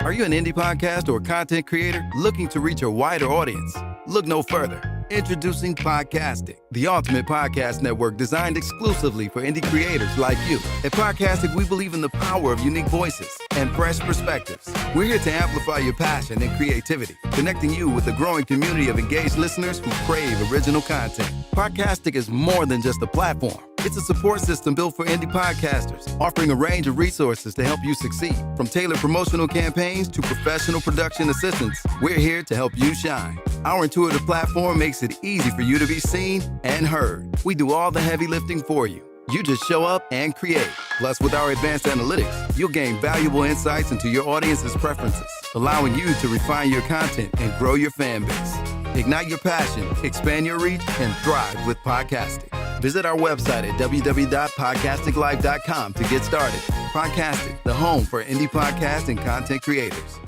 Are you an indie podcast or content creator looking to reach a wider audience? Look no further. Introducing Podcastic, the ultimate podcast network designed exclusively for indie creators like you. At Podcastic, we believe in the power of unique voices and fresh perspectives. We're here to amplify your passion and creativity, connecting you with a growing community of engaged listeners who crave original content. Podcastic is more than just a platform. It's a support system built for indie podcasters, offering a range of resources to help you succeed. From tailored promotional campaigns to professional production assistance, we're here to help you shine. Our intuitive platform makes it easy for you to be seen and heard. We do all the heavy lifting for you. You just show up and create. Plus, with our advanced analytics, you'll gain valuable insights into your audience's preferences, allowing you to refine your content and grow your fan base. Ignite your passion, expand your reach, and thrive with Podcastic. Visit our website at www.podcasticlife.com to get started. Podcastic, the home for indie podcast and content creators.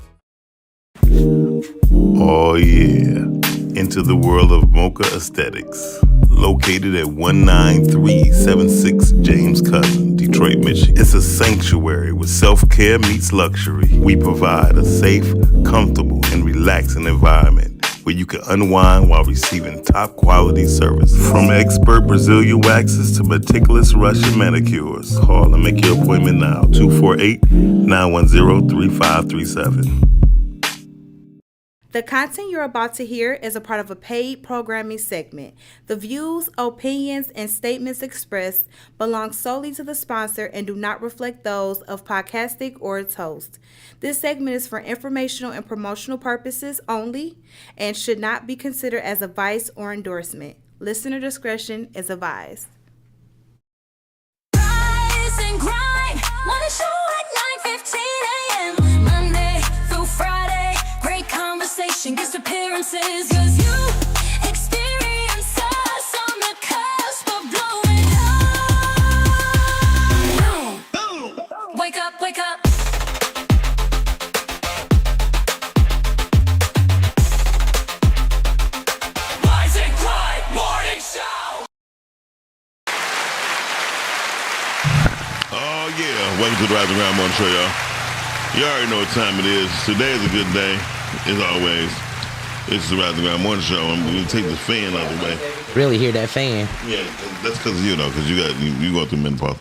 Oh yeah, into the world of Mocha Aesthetics. Located at 19376 James Cousin, Detroit, Michigan. It's a sanctuary where self-care meets luxury. We provide a safe, comfortable, and relaxing environment where you can unwind while receiving top quality service. From expert Brazilian waxes to meticulous Russian manicures. Call and make your appointment now, 248-910-3537. The content you're about to hear is a part of a paid programming segment. The views, opinions, and statements expressed belong solely to the sponsor and do not reflect those of Podcastic or its host. This segment is for informational and promotional purposes only and should not be considered as advice or endorsement. Listener discretion is advised. Rise and grind, wanna show at 9:15 a.m. Monday through Friday, great conversation, guest appearances, cause you experience us on the cusp of blowing up. Wake up, wake up. Rise and grind, morning show. Oh yeah, welcome to the Rise and Grind Morning Show, y'all. You already know what time it is. Today is a good day, as always. It's the Rise and Grind Morning Show. I'm going to take this fan out of the way. Really hear that fan? Yeah, that's because of you, though, because you go through menopause.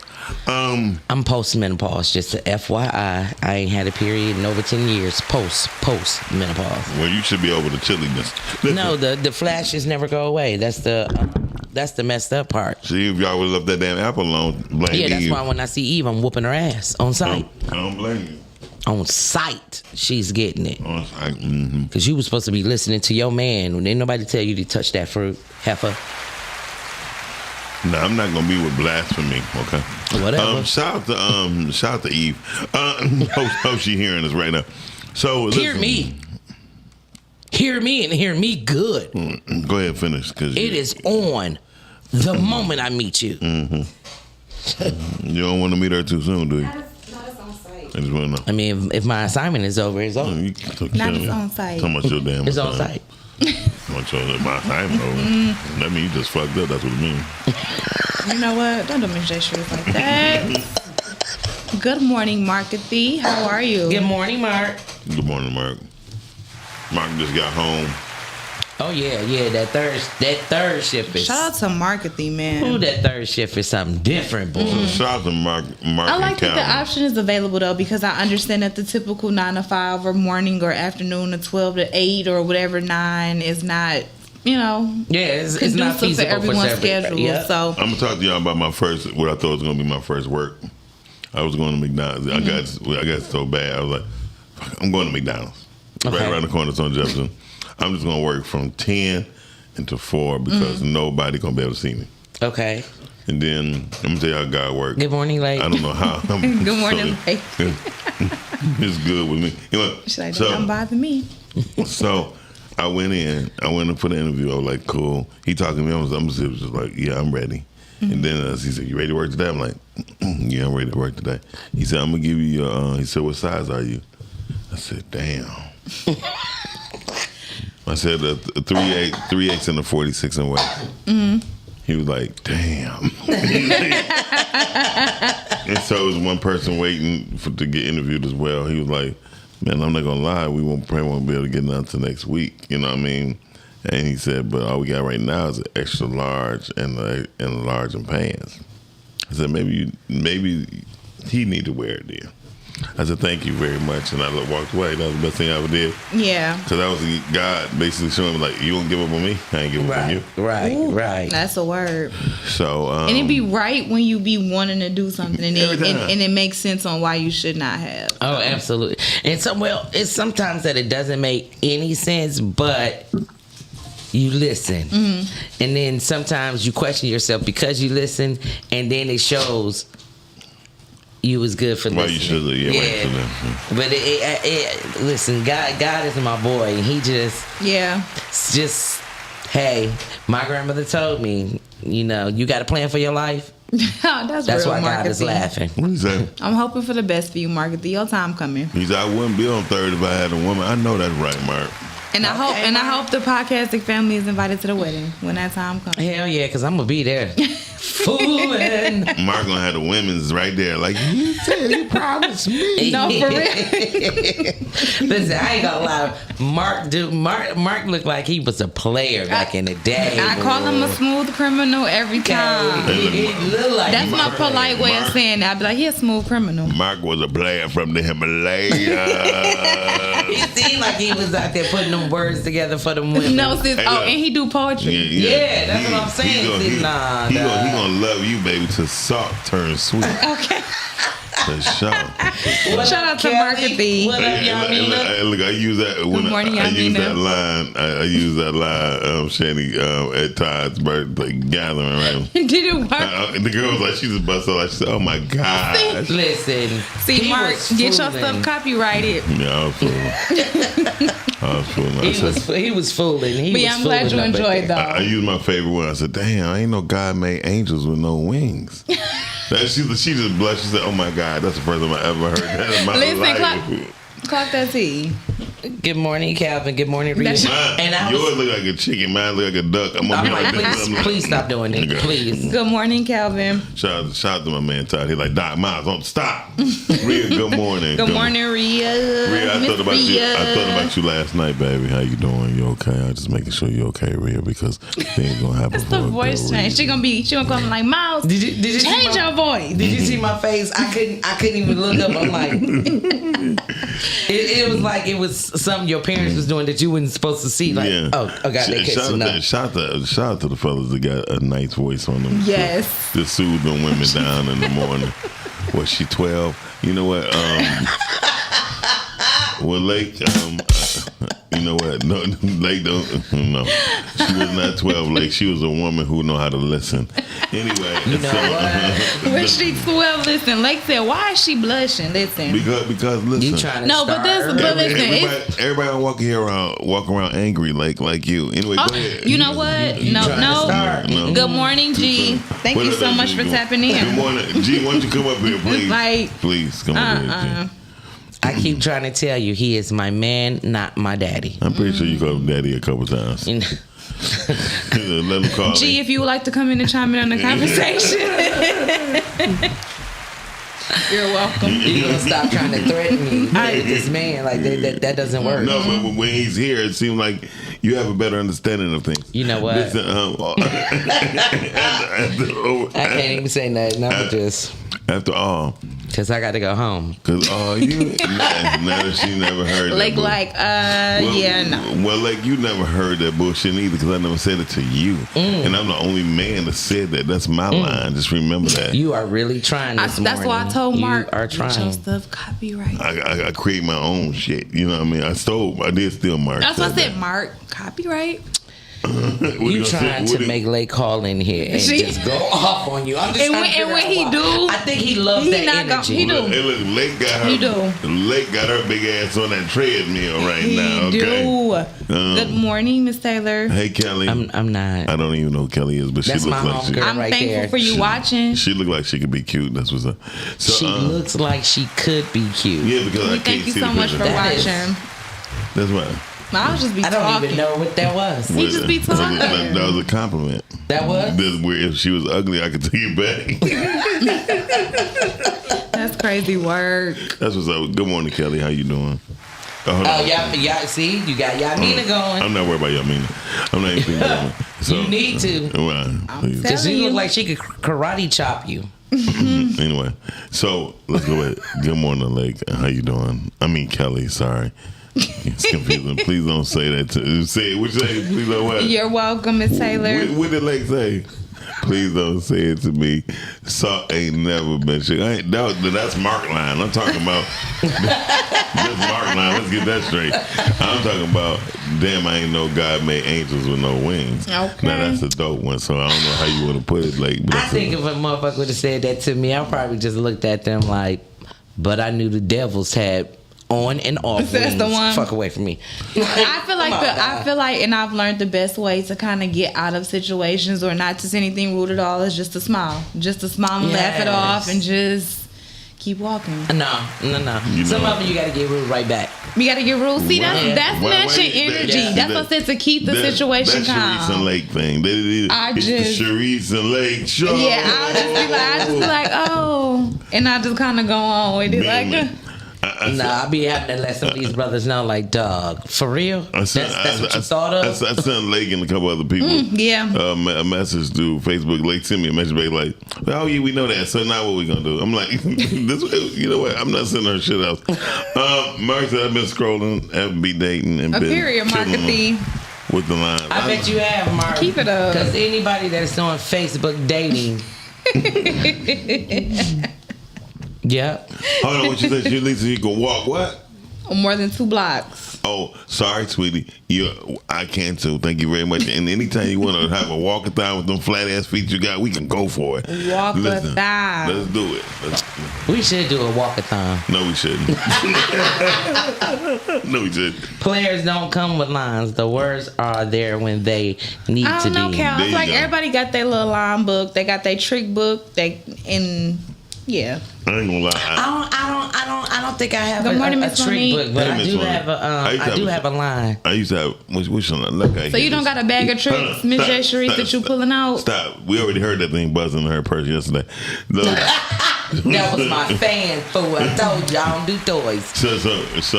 I'm post-menopause, just a FYI. I ain't had a period in over 10 years. Post-menopause. Well, you should be over the chilliness. No, the flashes never go away. That's the messed up part. See, if y'all would have left that damn apple alone, blame Yeah, that's Eve. why when I see Eve, I'm whooping her ass on site. I don't blame you. On site, she's getting it. On site, mm-hmm. Because you was supposed to be listening to your man. When ain't nobody tell you to touch that fruit, heifer. No, I'm not gonna be with blasphemy. Okay. Whatever. Shout out to Eve. Hope she hearing us right now. So Hear listen. me. Hear me and hear me good. Go ahead, finish. Cause It is on the moment I meet you. You don't want to meet her too soon, do you? I just want to know. I mean, if my assignment is over, it's over. Not it's on site. Talking about your damn It's on assignment. site. My assignment over. That means you just fucked up. That's what it means. You know what? Don't demonstrate shoes like that. Good morning, Markathy. How are you? Good morning, Mark. Good morning, Mark. Mark just got home. Oh yeah, that third shift is. Shout out to Markathy, man. Ooh, that third shift is something different, boy. Shout out to Mark. I like that the Calvin. option is available though, because I understand that the typical 9 to 5 or morning or afternoon or 12 to 8 or whatever 9 is not, Yeah, it's not conducive feasible for everyone's schedule. Yeah. So I'm gonna talk to y'all about what I thought was gonna be my first work. I was going to McDonald's. I got so bad. I was like, fuck, I'm going to McDonald's. Okay. Right around the corner, it's on Jefferson. I'm just gonna work from 10 until 4 because nobody gonna be able to see me. Okay. And then I'm gonna tell y'all how God work. Good morning, lady. I don't know how. Good morning, lady. It's good with me. Anyway, she's like, don't bother me. so I went in for the interview. I was like, cool. He talking to me. I'm just like, yeah, I'm ready. And then he said, you ready to work today? I'm like, yeah, I'm ready to work today. He said, I'm gonna give you your. He said, what size are you? I said, damn. I said a 3X and a 46 and weight. He was like, damn. And so it was one person waiting to get interviewed as well. He was like, man, I'm not gonna lie, we won't be able to get down to next week. You know what I mean? And he said, but all we got right now is an extra large and a large in pants. I said, maybe he need to wear it there. I said, thank you very much. And I walked away. That was the best thing I ever did. Yeah. Because that was God basically showing me, like, you won't give up on me, I ain't give up on you. Right. That's a word. So, And it be right when you be wanting to do something and Every time. it makes sense on why you should not have. Oh, absolutely. And it's sometimes that it doesn't make any sense, but you listen. Mm-hmm. And then sometimes you question yourself because you listen, and then it shows you was good for Why listening. you should have, yeah. But listen, God is my boy. And he just, hey, my grandmother told me, you got a plan for your life. That's That's real why God is Marketing. laughing. What is that? I'm hoping for the best for you, Marketing. Your time coming. He said, I wouldn't be on third if I had a woman. I know that's right, Mark. And I hope the podcasting family is invited to the wedding when that time comes. Hell yeah, because I'm going to be there. Fooling. Mark gonna have the women's right there, like, you said you promised me. No, for real. Listen, I ain't gonna lie. Mark looked like he was a player back in the day. I call him a smooth criminal every time. He looked like That's my polite way of saying that. I'd be like, he a smooth criminal. Mark was a player from the Himalayas. He seemed like he was out there putting them words together for them women. No, sis. Hey, Oh, look. and he do poetry. Yeah, that's what I'm saying. He Nah. gonna love you, baby, till salt turns sweet. Okay. For sure. Shout out to Marketing. What up, Yamina? Look, I use that when morning, I use Yamina. that line. I use that line, Shanny, at Todd's birthday gathering, right? Did it work? The girl was like, she just busted out. She said, "Oh my god!" Listen. See, he Mark, was get your fooling. stuff copyrighted. Yeah, I was fooling. He was fooling. But yeah, I'm glad you enjoyed though. I used my favorite one. I said, "Damn, I ain't know God made angels with no wings." She just blushed. She said, "Oh my God, that's the first time I ever heard that in my Listen, life." clock that tea. Good morning, Calvin. Good morning, Rita. Yours look like a chicken. Mine look like a duck. I'm I'm like, like, please stop doing it. Please. Good morning, Calvin. Shout out to my man Todd. He's like, Doc Miles, don't stop. Rhea, good morning. Good morning, Rhea. Rhea, I Miss thought about you. Rhea. I thought about you last night, baby. How you doing? You okay? I'm just making sure you okay, Rhea, because things gonna happen. It's the voice change. She gonna come like, Miles. Did you change your voice? Did you see my face? I couldn't even look up. I'm like, it was like it was something your parents was doing that you weren't supposed to see. Like, oh God, they catching up. Shout out to the fellas that got a nice voice on them. Yes. To soothe them women down in the morning. Was she 12? You know what? Well, Lake, you know what? No, Lake don't. No, she was not 12. Lake, she was a woman who know how to listen. Anyway, You know what? When she 12, listen, Lake said, why is she blushing? Listen. because listen. You trying to No, but start this- early. but listen, Everybody don't walk around angry like you. Anyway, go ahead. You know what? You trying to start. No. Good morning, G. Thank you so much for tapping in. Good morning, G. Why don't you come up here, please? Like, Please come up here, G. I keep trying to tell you, he is my man, not my daddy. I'm pretty sure you called him daddy a couple times. You know? Let him call G, me. if you would like to come in and chime in on the conversation, you're welcome. You gonna stop trying to threaten me with this man? Like that doesn't work. No, but when he's here, it seems like you have a better understanding of things. You know what? Listen, I can't even say nothing. I'm just after all, because I got to go home. because you now that she never heard Lake, that. no. Well, like you never heard that bullshit either, because I never said it to you, and I'm the only man that said that. That's my line. Just remember that. You are really trying this morning. That's why I told Mark, You are get your trying. stuff copyright. I create my own shit. You know what I mean? I did steal Mark. That's what I said, Mark. Copyright? You trying to make Lake call in here and See? just go off on you. I'm just And trying when- to figure and when out he why. do, I think he loves he that not gonna- energy. he do. Hey, look, Lake got her. You do. Lake got her big ass on that treadmill right He now. Okay. do. Good morning, Miss Taylor. Hey, Kelly. I'm not. I don't even know who Kelly is, but That's she my looks like homegirl. I'm right thankful there. for you watching. she looked like she could be cute. That's what's up. So, She looks like she could be cute. yeah, because I We can't thank you see so the much picture. for That is- watching. That's right. I was just be I don't talking. even know what that was. He just be talking. That was a compliment. That was? This, where if she was ugly, I could take it back. That's crazy work. That's what's up. Good morning, Kelly. How you doing? yeah. See, you got Yamina going. I'm not worried about Yamina. I'm not even thinking about it. So, You need to. Because she look like she could karate chop you. Anyway, so let's go ahead. Good morning, Lake. How you doing? I mean, Kelly. Sorry. It's confusing. Please don't say that. Say it. What you say? Please don't what? You're welcome, Miss Taylor. What did Lake say? Please don't say it to me. Salt ain't never been shit. That's Mark line. I'm talking about that's Mark line. Let's get that straight. I'm talking about damn. I ain't know God made angels with no wings. Okay. Now that's a dope one. So I don't know how you want to put it. Like, I think if a motherfucker would have said that to me, I probably just looked at them like, but I knew the devils had on and off That's wings. the one. Fuck away from me. I feel like, and I've learned the best way to kind of get out of situations or not to say anything rude at all is just to smile, and laugh it off, and just keep walking. No. Some of them you got to get rude right back. You got to get rude. See, that's matching energy. Yeah. That's what I said to keep the situation calm. That's Sharice and Lake thing. It's the Sharice and Lake show. Yeah, I'll just be like, oh, and I just kind of go on with it like. I be having to let some of these brothers know, like, dog, for real? That's what you thought of? I sent Lake and a couple other people a message through Facebook. Lake sent me a message back like, oh, yeah, we know that. So now what we going to do? I'm like, you know what? I'm not sending her shit else. Mark said, I've been scrolling, haven't been dating. And a been period, Markethy. With the line. I bet you have, Mark. Keep it up. Because anybody that's on Facebook dating. Yeah. Hold on, what you said? You can walk what? More than 2 blocks. Oh, sorry, sweetie. I can too. Thank you very much. And anytime you want to have a walkathon with them flat ass feet you got, we can go for it. Walkathon. Let's do it. We should do a walkathon. No, we shouldn't. No, we shouldn't. Players don't come with lines. The words are there when they need to be. I don't know, Cal. There It's you like go. everybody got their little line book. They got their trick book. Yeah. I ain't gonna lie. I don't think I have Good morning, a Miss trick Monique. book, but Hey, I Miss do Monique. have a line. I used to have which one? Look, So you don't got a bag of tricks, Miss J. Sharice, that you pulling out? Stop. We already heard that thing buzzing in her purse yesterday. Look, That was my fan food. I told you I don't do toys. so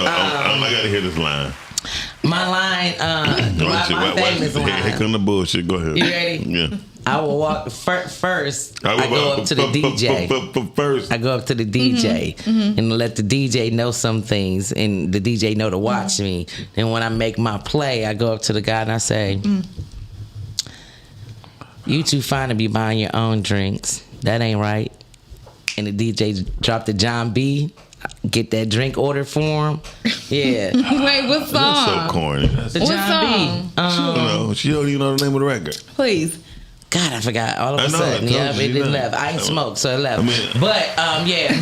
I gotta hear this line. My line, my famous Here line. come the bullshit. Go ahead. You ready? Yeah. I will walk first. I go up to the DJ. First. I go up to the DJ and let the DJ know some things, and the DJ know to watch me. And when I make my play, I go up to the guy and I say, "You too fine to be buying your own drinks. That ain't right." And the DJ drop the John B. Get that drink order for him. Yeah. Wait, what song? That's so corny. The What John song? She don't even know the name of the record. Please. God, I forgot. All of I a know, sudden, I told it you didn't that. left. I ain't smoked, so it left. I mean- But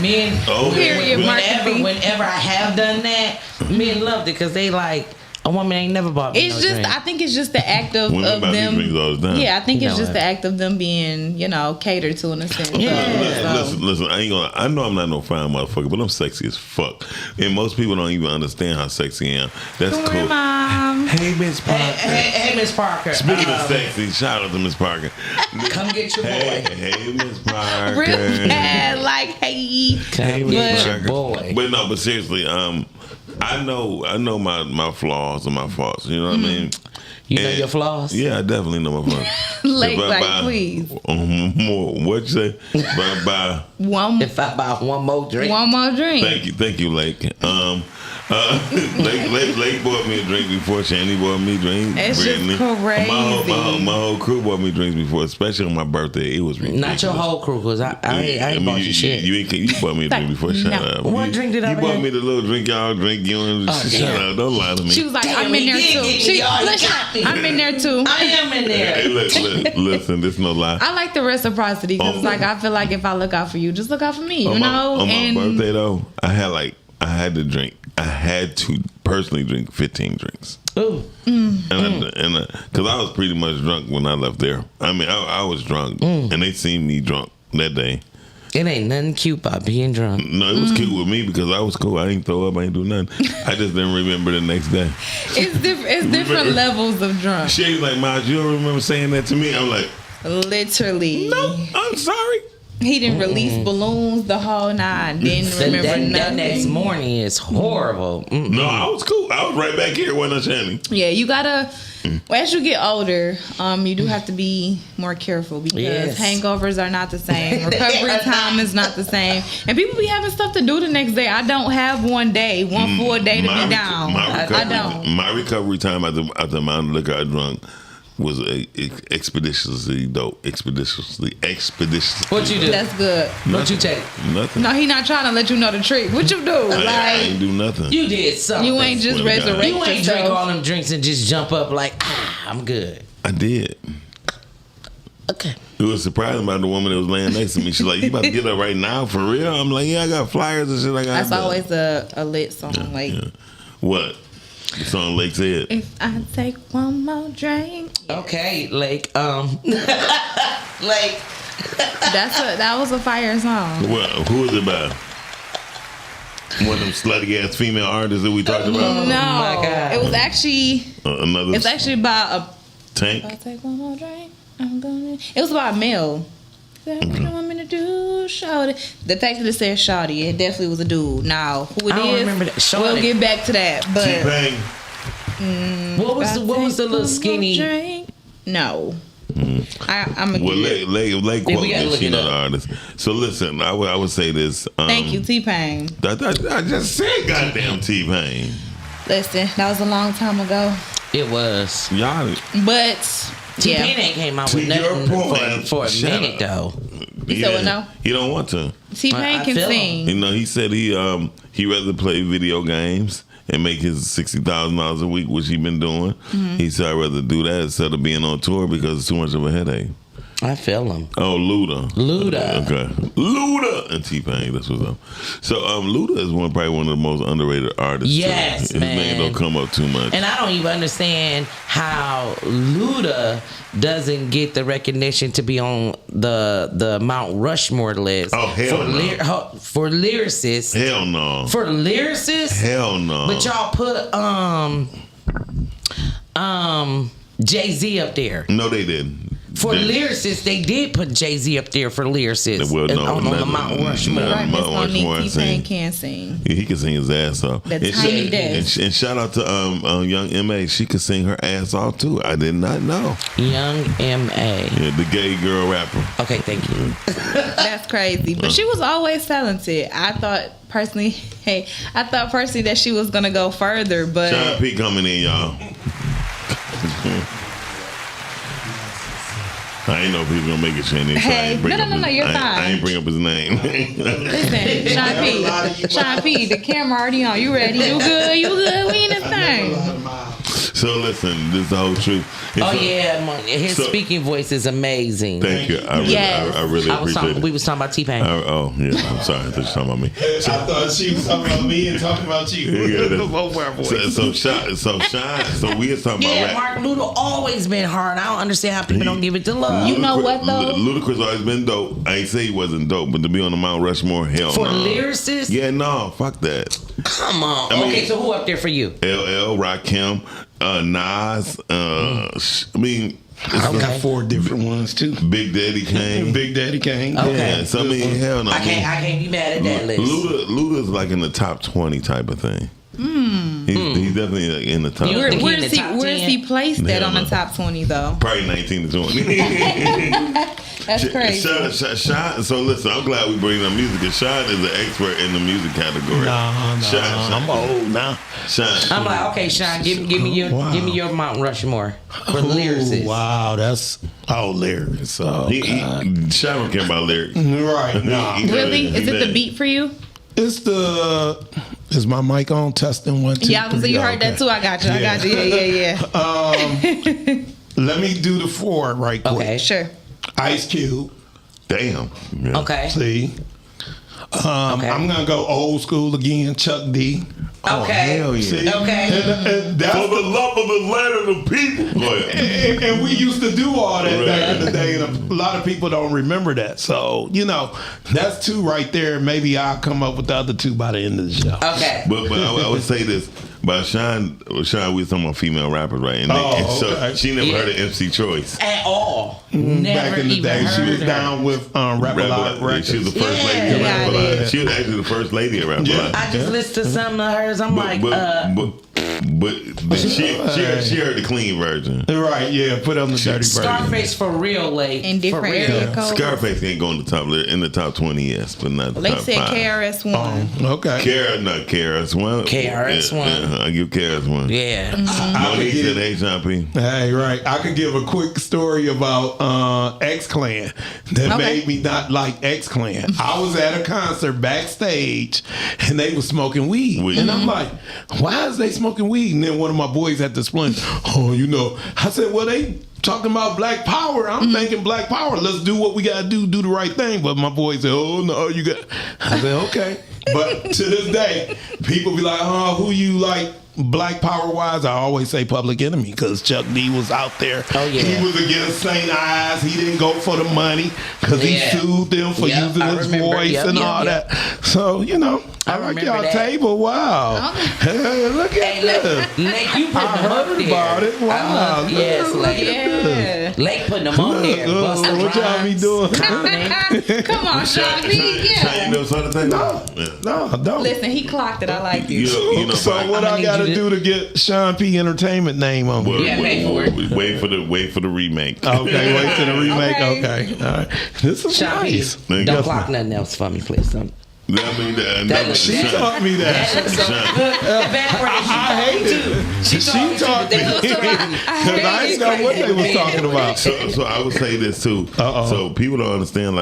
men. Period, Marketing. Whenever I have done that, men loved it because they like a woman ain't never bought me It's no just, drink. I think it's just the act of Women buy me them. drinks all the time. Yeah, I think You it's know just what? the act of them being, catered to in a sense. Yeah. Listen, I ain't gonna. I know I'm not no fine motherfucker, but I'm sexy as fuck. And most people don't even understand how sexy I am. That's Good cool. morning, Mom. Hey, Miss Parker. Hey, Miss Parker. Speaking of sexy, shout out to Miss Parker. Come get your boy. Hey, Miss Parker. Real bad, like, hey. Come get your boy. But seriously, I know my flaws and my faults. You know what I mean? You know your flaws? Yeah, I definitely know my flaws. Like, If I buy- please. More. What you say? Buy. If I buy one more drink. One more drink. Thank you, Lake. Lake bought me a drink before. Shandy bought me a drink. It's just Brittany. crazy. My whole crew bought me drinks before, especially on my birthday. It was ridiculous. Not your whole crew, because I ain't bought you shit. You bought me a drink before. Shut up. What drink did I You buy? bought me the little drink y'all drink. You and shut damn. up. Don't lie to me. She was like, Damn, I'm in he there did too. get me, y'all. He Listen, got me. I'm in there too. I am in there. Hey, listen, this no lie. I like the reciprocity because Oh. I feel like if I look out for you, just look out for me, on my and birthday though, I had to drink. I had to personally drink 15 drinks. Ooh. And because I was pretty much drunk when I left there. I mean, I was drunk, and they seen me drunk that day. It ain't nothing cute about being drunk. No, it was cute with me because I was cool. I ain't throw up. I ain't do nothing. I just didn't remember the next day. it's different levels of drunk. She was like, "Miles, you don't remember saying that to me?" I'm like, Literally. "No, I'm sorry." He didn't release balloons the whole night. Didn't remember That nothing. next morning is horrible. No, I was cool. I was right back here, wasn't I, Shannon? Yeah, you gotta. Well, as you get older, you do have to be more careful because Yes. hangovers are not the same. Recovery time is not the same, and people be having stuff to do the next day. I don't have one full day to be down. I don't. My recovery time after the amount of liquor I drunk was expeditiously dope. Expeditiously. What you do? That's good. What you take? Nothing. No, he not trying to let you know the trick. What you do? I ain't Like do nothing. You did something. you ain't just Swear to God. resurrect You ain't drink yourself. all them drinks and just jump up like, I'm good. I did. Okay. It was surprising about the woman that was laying next to me. She's like, "You about to get up right now for real?" I'm like, "Yeah, I got flyers and shit. I got." That's always a lit song. Like What? The song Lake's Head. if I take one more drink. Okay, like, like, That was a fire song. Well, who is it by? One of them slutty ass female artists that we talked about. No, my God. it was actually. Another. It's actually about a. Tank. If I take one more drink, I'm gonna. It was about a male. What you want me to do, shawty? The fact that it said shawty, it definitely was a dude. Now, who it I don't is, remember that. Shawty. we'll get back to that. But T-Pain. what was the little skinny? Drink? No. I'm a Well, Lake quote we gotta this, look you it know up. the artist. So listen, I would say this. Thank you, T-Pain. I just said goddamn T-Pain. Listen, that was a long time ago. It was. Y'all. But T-Pain yeah, ain't came out To with your nothing point, for a shut minute up. though. You said what now? He don't want to. T-Pain I can feel him. sing. You know, he said he rather play video games and make his $60,000 a week, which he been doing. Mm-hmm. He said I'd rather do that instead of being on tour because it's too much of a headache. I feel him. Oh, Luda. Luda. Okay. Luda and T-Pain. That's what's up. So, Luda is probably one of the most underrated artists. Yes, too. His name don't come up too much. And I don't even understand how Luda doesn't get the recognition to be on the Mount Rushmore list. Oh, hell for no. For lyricists. Hell no. For lyricists? Hell no. But y'all put Jay-Z up there. No, they didn't. For lyricists, they did put Jay-Z up there for lyricists Well, no, on the Mount Rushmore. no. Right, Miss Mount Rushmore Monique, T-Pain sing. can sing. Yeah, he can sing his ass off. That And tiny shout- desk. and shout out to young M.A. She could sing her ass off too. I did not know. Young M.A. Yeah, the gay girl rapper. Okay, thank you. That's crazy. But she was always talented. I thought personally that she was gonna go further, but Sean P coming in, y'all. I ain't know if he was gonna make it, Shannon. So I Hey, ain't bring no, up no, his- no, you're I fine. ain't bring up his name. listen, Sean P, the camera already on. You ready? You good? You good? We in this thing. So listen, this is the whole truth. It's Oh a- yeah, his So- speaking voice is amazing. Thank you. I really, Yes. I really appreciate it. We was talking about T-Pain. Oh yeah, I'm sorry. I thought you were talking about me. I thought she was talking about me and talking about you. Yeah, that's- Both our voices. So we was talking Yeah, about rap. Mark Luda always been hard. I don't understand how people don't give it the love. You know what, though? Ludacris always been dope. I ain't say he wasn't dope, but to be on the Mount Rushmore, hell For no. lyricists? Yeah, no, fuck that. Come on. I mean- Okay, so who up there for you? LL, Rakim, Nas. I mean, it's I've got Okay. 4 different ones too. Big Daddy Kane. Big Daddy Kane. Okay. Yeah, so I mean, hell no. I can't be mad at that list. Luda's like in the top 20 type of thing. He's definitely like in the top. You Where, think he in where's the he? top Where's 10? he placed at Hell on the no. top 20 though? Probably 19 to 20. That's crazy. Sean, so listen, I'm glad we bring up music because Sean is an expert in the music category. Sean, I'm old now. Sean. I'm like, okay, Sean, give me your Mount Rushmore for lyricists. Wow, that's lyrics. Oh, God. Sean don't care about lyrics. Right. Nah. Really? Is it the beat for you? Is my mic on? Testing 1, 2, Yeah, so 3. you heard that too. I got you. I got you. Yeah. Let me do the 4 right quick. Okay. Sure. Ice Cube. Damn. Yeah. Okay. See. Okay. I'm gonna go old school again. Chuck D. Okay. Hell yeah. See? Okay. And that's For the love of the land and the people. Go ahead. and we used to do all that back Right. in the day, and a lot of people don't remember that. So, that's 2 right there. Maybe I'll come up with the other 2 by the end of the show. Okay. But I would say this. But Sean, we was talking about female rappers, right? And so she never heard of MC Choice at all. Never Back in the even day, she heard was of down with Rap A Lot Records. She was the first lady of Rap A Lot. She was actually the first lady of Rap A Lot. I just listened to some of hers. I'm but she heard the clean version. Right, yeah, put on the dirty version. Scarface for real, like In different area codes. Scarface ain't going to the top 20, yes, but not the They top said 5. KRS-One. Okay. KRS-One. KRS-One. I give KRS-One. Yeah. Monique said H.I.P. Hey, right. I could give a quick story about X-Clan that made me not like X-Clan. I was at a concert backstage and they were smoking weed. And I'm like, why is they smoking weed? And then one of my boys had to explain, I said, well, they talking about black power. I'm thinking black power. Let's do what we got to do the right thing. But my boy said, oh, no, you got. I said, okay. But to this day, people be like, who you like? Black power wise, I always say Public Enemy because Chuck D was out there. Oh yeah, he was against St. Ives. He didn't go for the money because he sued them for using his voice and all that. So I like y'all table. Wow, hey, look at this. Lake, you put I them up heard there. about it. Wow, Yes, Lake. Lake putting them on there. What y'all be doing? Come on, Sean B. You know something? No, don't. Listen, he clocked it. I like you. So what I gotta do to get Sean P Entertainment name on me? Pay for it. Wait for the remake. Okay, wait for the remake. Okay. All right. This is Sean P, nice. don't clock nothing else for me, please. She taught me that. I hate it. She taught me because I didn't know what they was talking about. So I would say this too. So people don't understand.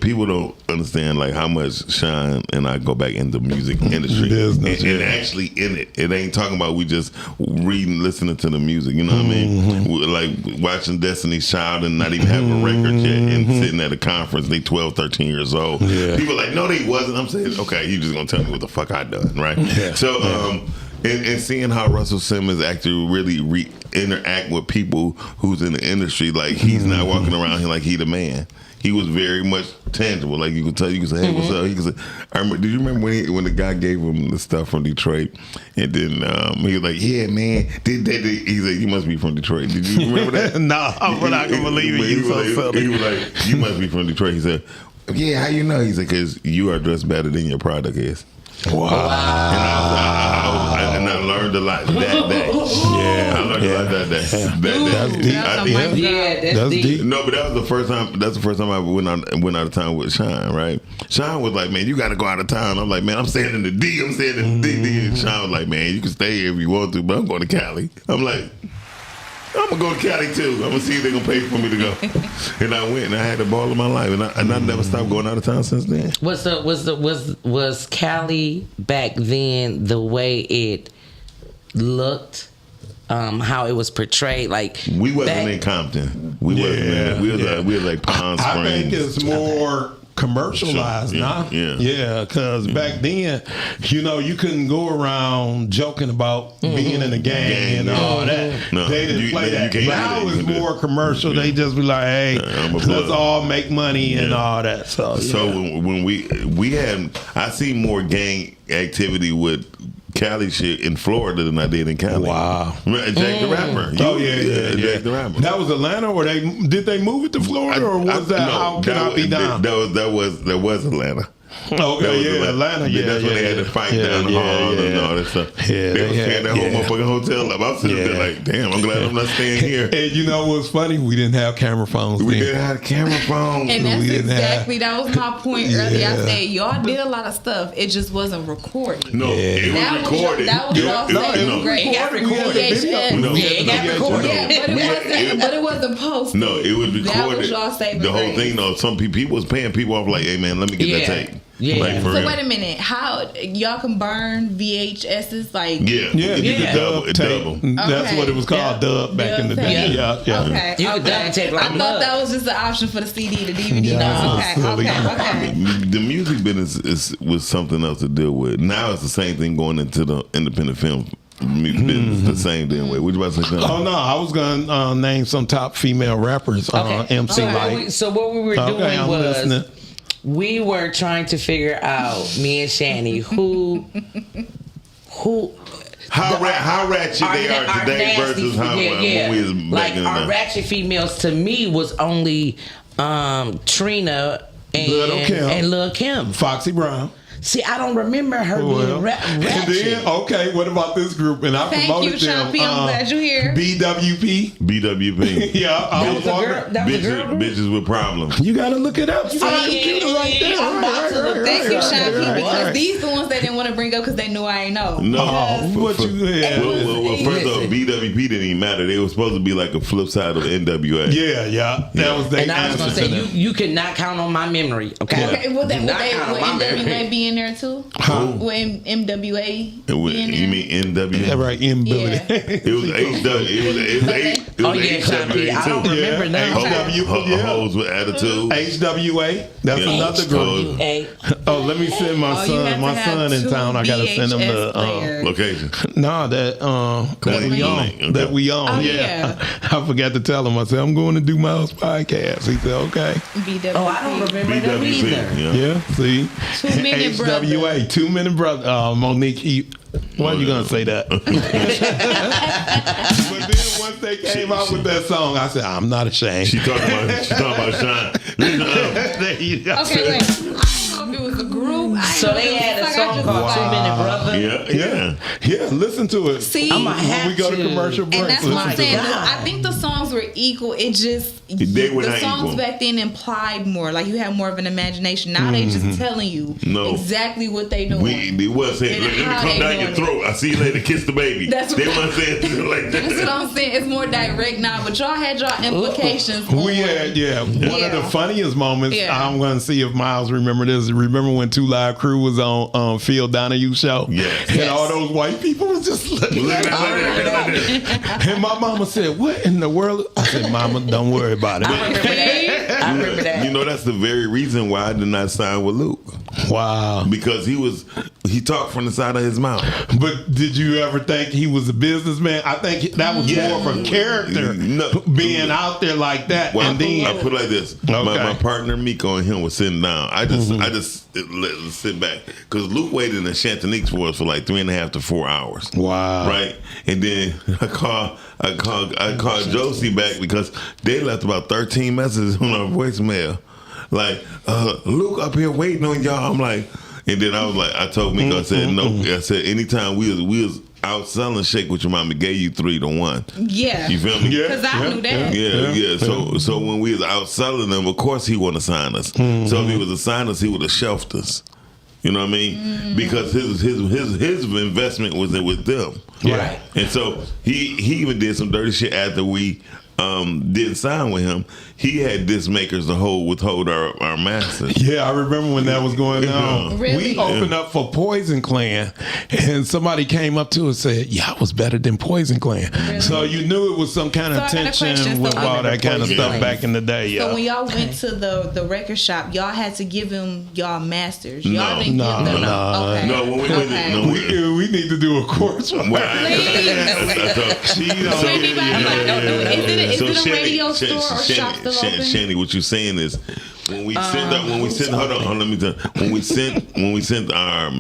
People don't understand how much Sean and I go back into the music industry Business, and actually in it. It ain't talking about we just reading, listening to the music. You know what I mean? Like watching Destiny's Child and not even having a record yet, and sitting at a conference. They 12, 13 years old. Yeah. People are like, no, they wasn't. I'm saying, okay, you just gonna tell me what the fuck I done, right? Yeah. So, and seeing how Russell Simmons actually really interact with people who's in the industry, like he's not walking around here like he the man. He was very much tangible. Like you could tell, you could say, "Hey, what's up?" He could say, "Did you remember when the guy gave him the stuff from Detroit?" And then he was like, "Yeah, man." He said, "You must be from Detroit." Did you remember that? No, I'm not gonna believe it. You so silly. He was like, "You must be from Detroit." He said, "Yeah, how you know?" He said, "Because you are dressed better than your product is." Wow. And I learned a lot that day. Yeah, I learned a lot that day. That's deep. That's deep. No, but that was the first time. That's the first time I went out of town with Sean. Right? Sean was like, "Man, you got to go out of town." I'm like, "Man, I'm staying in the D. I'm staying in the D." And Sean was like, "Man, you can stay here if you want to, but I'm going to Cali." I'm like, I'm gonna go to Cali too. I'm gonna see if they're gonna pay for me to go. And I went, and I had the ball of my life, and I never stopped going out of town since then. Was Cali back then the way it looked? How it was portrayed? Like we wasn't in Compton. We wasn't. We was like Palm Springs. I think it's more commercialized now. Yeah, because back then, you couldn't go around joking about being in a gang and all that. No, they didn't play that. Now it's more commercial. They just be like, "Hey, let's all make money and all that." So when we had, I see more gang activity with Cali shit in Florida than I did in Cali. Wow. Jack the Rapper. Jack the Rapper. That was Atlanta, or did they move it to Florida, or was that How Can I Be Down? That was Atlanta. Okay, Atlanta. That's when they had to fight down the hall and all that stuff. Yeah, they was tearing that whole motherfucking hotel up. I was sitting there like, damn, I'm glad I'm not staying here. And you know what's funny? We didn't have camera phones. We didn't have camera phones. And that's exactly that was my point earlier. I said y'all did a lot of stuff. It just wasn't recorded. No, it was recorded. That was y'all saying great. It got recorded. It got recorded. But it wasn't posted. No, it was recorded. That was y'all saving the whole thing though. Some people was paying people off like, hey man, let me get that tape. Yeah. Like, so wait a minute. How y'all can burn VHSs? Like you could double. That's what it was called, dub back in the day. Yeah. Okay. You could double tape like I thought that was just an option for the CD, the DVD. No. Okay. The music business was something else to deal with. Now it's the same thing going into the independent film business, the same damn way. What you about to say? Oh no, I was gonna name some top female rappers. MC Light. So what we were doing was. Listening. We were trying to figure out, me and Shani, who how ratchet they are today versus how when we was back in the our day. ratchet females to me was only Trina and Lil' Kim. Foxy Brown. See, I don't remember her being ratchet. And then, okay, what about this group? And I Thank promoted you, them. Sean P. I'm glad you're here. BWP. BWP. Yeah, I was walking. That was a girl group? Bitches with problems. You gotta look it up. You got the computer right there. I'm about to look Thank you, Right, Sean P. right, Because right. these the ones they didn't want to bring up because they knew I ain't know. No, what you had? Well, first off, Listen. BWP didn't even matter. They were supposed to be like a flip side of NWA. Yeah. That was their And I was gonna answer say, to them. you cannot count on my memory, okay? Okay, would Do not count on my NWA memory. be in there too? Would MWA And be in there? you mean NWA? Yeah, right, in Billy. Yeah. It was HW. It was Oh, yeah, Sean P. I don't remember none. Hoes with attitude. HWA. That's another group. Hey, Oh, let me send my Oh, you have son. to My have son in two town. I gotta send him VHS the. players. Location. Nah, that we on. Okay. That we on. Oh, yeah. I forgot to tell him. I said I'm going to do Miles podcast. He said okay. BWP. oh, I don't remember them either. BWP. Yeah. Yeah. See. 2 Minute Brother. HWA. 2 Minute Brother. Monique. Why you gonna say that? But then once they came out with that song, I said I'm not ashamed. She talking about Sean. Listen up. There you go. Okay, wait. I don't know if it was a group. I So know they it was had a like I song just called like- 2 Minute Brother. Yeah. Yeah, listen to it. See, I'ma When have we go to to. commercial break, and that's what I'm listen to saying. it. God. I think the songs were equal. It just They were the not songs equal. back then implied more. Like you had more of an imagination. Now they just telling you No. exactly what they doing. They was saying, And let me how come they down your doing throat. I see you later. Kiss the baby. That's They what- weren't saying shit like That's what that. I'm saying. It's more direct now, but y'all had y'all implications. We had, one of the funniest moments. Yeah. I'm going to see if Miles remember this. Remember when 2 Live Crew was on Phil Donahue show? Yes. And all those white people was just looking Look at at that. And my mama said, "What in the world?" I said, "Mama, don't worry about it." I remember that. You know, that's the very reason why I did not sign with Luke. Wow. Because he talked from the side of his mouth. But did you ever think he was a businessman? I think that was Yeah. more of a character, No. being out there like that. Well, and then I put it like this: my partner Miko and him was sitting down. I just let us sit back because Luke waited in the Chantoniques for us for like 3.5 to 4 hours. Wow. Right, and then I called Josie back because they left about 13 messages on our voicemail, like Luke up here waiting on y'all. I'm like, and then I was like, I told Miko, I said no. I said anytime we was out selling Shake With Your Mama, gave you 3-1. Yeah. You feel me? Yeah. Because I knew that. Yeah. So when we was out selling them, of course he want to sign us. So if he was to sign us, he would have shelved us. You know what I mean? Because his investment was with them. Right. And so he even did some dirty shit after we didn't sign with him. He had disc makers to withhold our masters. Yeah, I remember when that was going on. Really? We opened up for Poison Clan, and somebody came up to us and said, "Y'all was better than Poison Clan." Really? So you knew it was some kind So of I got a tension question. with So- all that kind of Poison stuff Clan. back in the day. So Yeah. when y'all went to the record shop, y'all had to give him y'all masters. Y'all No. didn't No, give them. no. Okay. No, when we went Okay. no, we need to do a course. Well, She don't- So anybody like, don't do it. Is it a radio store or shop still open? Shandy, what you saying is when we send hold on, let me tell you, when we sent our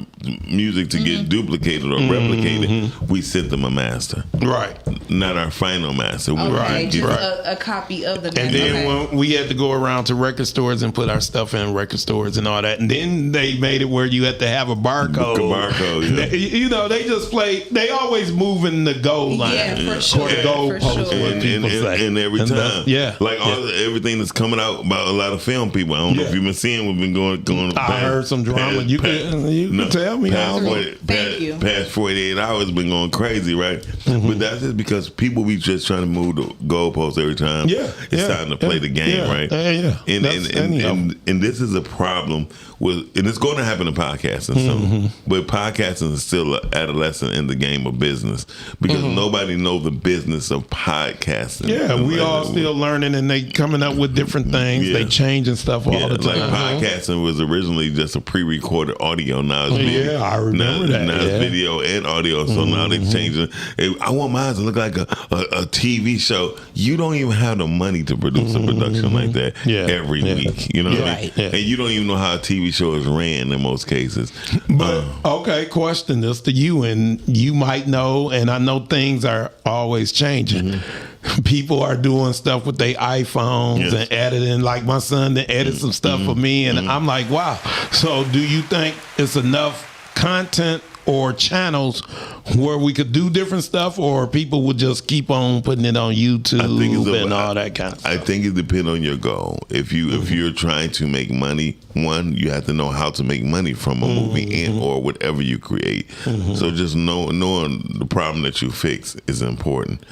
music to get duplicated or replicated, we sent them a master, Right. not our final master. We Okay, just right. a copy of the And master. then Okay. when we had to go around to record stores and put our stuff in record stores and all that. And then they made it where you had to have a barcode. Barcode, yeah. You know, they just play, they always moving the goal line. Yeah, for Or sure. the goal For post, sure. what people say. and every And time, that's- yeah. like Yeah. everything that's coming out about a lot of film people. I don't know if Yeah. you've been seeing. We've been going. I heard some drama. You can tell me. I don't know. Thank you. Past 48 hours been going crazy, right? But that's just because people be just trying to move the goalposts every time. Yeah, it's yeah, time to play the game, yeah, right? yeah. And That's anyhow. and this is a problem with, and it's going to happen in podcasting soon. But podcasting is still an adolescent in the game of business because nobody knows the business of podcasting. Yeah, we all Like, still learning and they coming up with different things. Yeah. They changing stuff all the time. Like podcasting was originally just a pre-recorded audio. Now it's video. Yeah, I remember that. Now it's video and audio. So now they're changing. I want mine to look like a TV show. You don't even have the money to produce a production like that every week. You know what I mean? Yeah. And you don't even know how a TV show is ran in most cases. But okay, question this to you, and you might know, and I know things are always changing. People are doing stuff with their iPhones and editing. Like my son that edit some stuff for me, and I'm like, wow. So do you think it's enough content or channels where we could do different stuff, or people would just keep on putting it on YouTube and all that kind of stuff? I think it depends on your goal. If you're trying to make money, one, you have to know how to make money from a movie and or whatever you create. So just knowing the problem that you fix is important.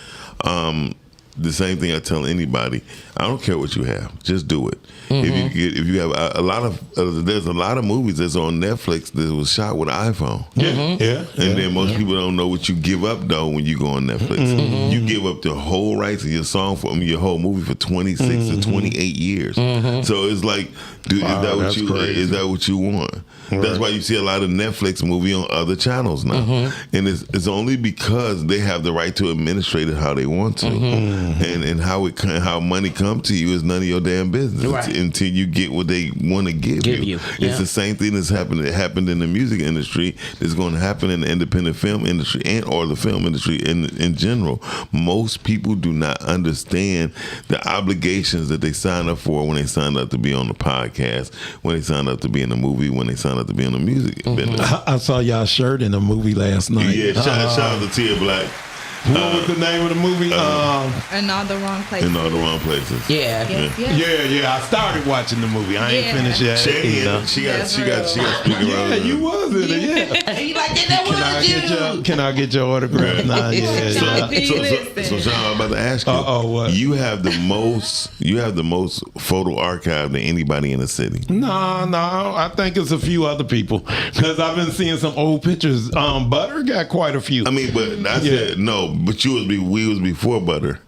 The same thing I tell anybody. I don't care what you have, just do it. If you have a lot of there's a lot of movies that's on Netflix that was shot with an iPhone. And then most people don't know what you give up though when you go on Netflix. You give up the whole rights of your song your whole movie for 26 to 28 years. So it's like, dude, is that what you want? Right. That's why you see a lot of Netflix movie on other channels now, and it's only because they have the right to administrate it how they want to, and how money come to you is none of your damn business until you get what they want to give you. It's the same thing that happened in the music industry. That's going to happen in the independent film industry and or the film industry in general. Most people do not understand the obligations that they sign up for when they sign up to be on the podcast, when they sign up to be in the movie, when they sign up to be in the music business. I saw y'all shirt in a movie last night. Yeah, shout out to Tia Black. What was the name of the movie? In All the Wrong Places. In All the Wrong Places. Yeah. I started watching the movie. I ain't finished yet. She got speaking around. Yeah, you was in it. Yeah. He like that. Can I get your autograph? Nah, So Sean, I'm about to ask you. What? You have the most photo archive than anybody in the city. No, I think it's a few other people because I've been seeing some old pictures. Butter got quite a few. I mean, but I said no. But we was before Butter.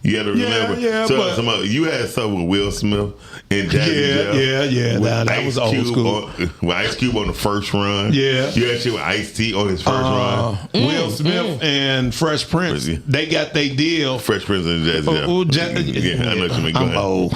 You got to remember. You had something with Will Smith and Jazzy Jeff. That was old school. With Ice Cube on the first run. Yeah. You had shit with Ice-T on his first run. Will Smith and Fresh Prince, they got their deal. Fresh Prince and Jazzy Jeff. I know what you mean. I'm old.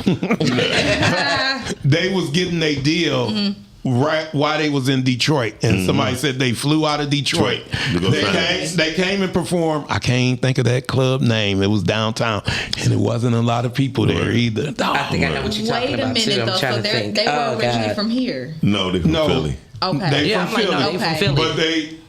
They was getting their deal. Right while they was in Detroit, and somebody said they flew out of Detroit. They came and performed. I can't think of that club name. It was downtown, and it wasn't a lot of people there either. I think I know what you're talking about. Wait a minute, though. So they were originally from here. No, they're from Philly. Okay. They from Philly. But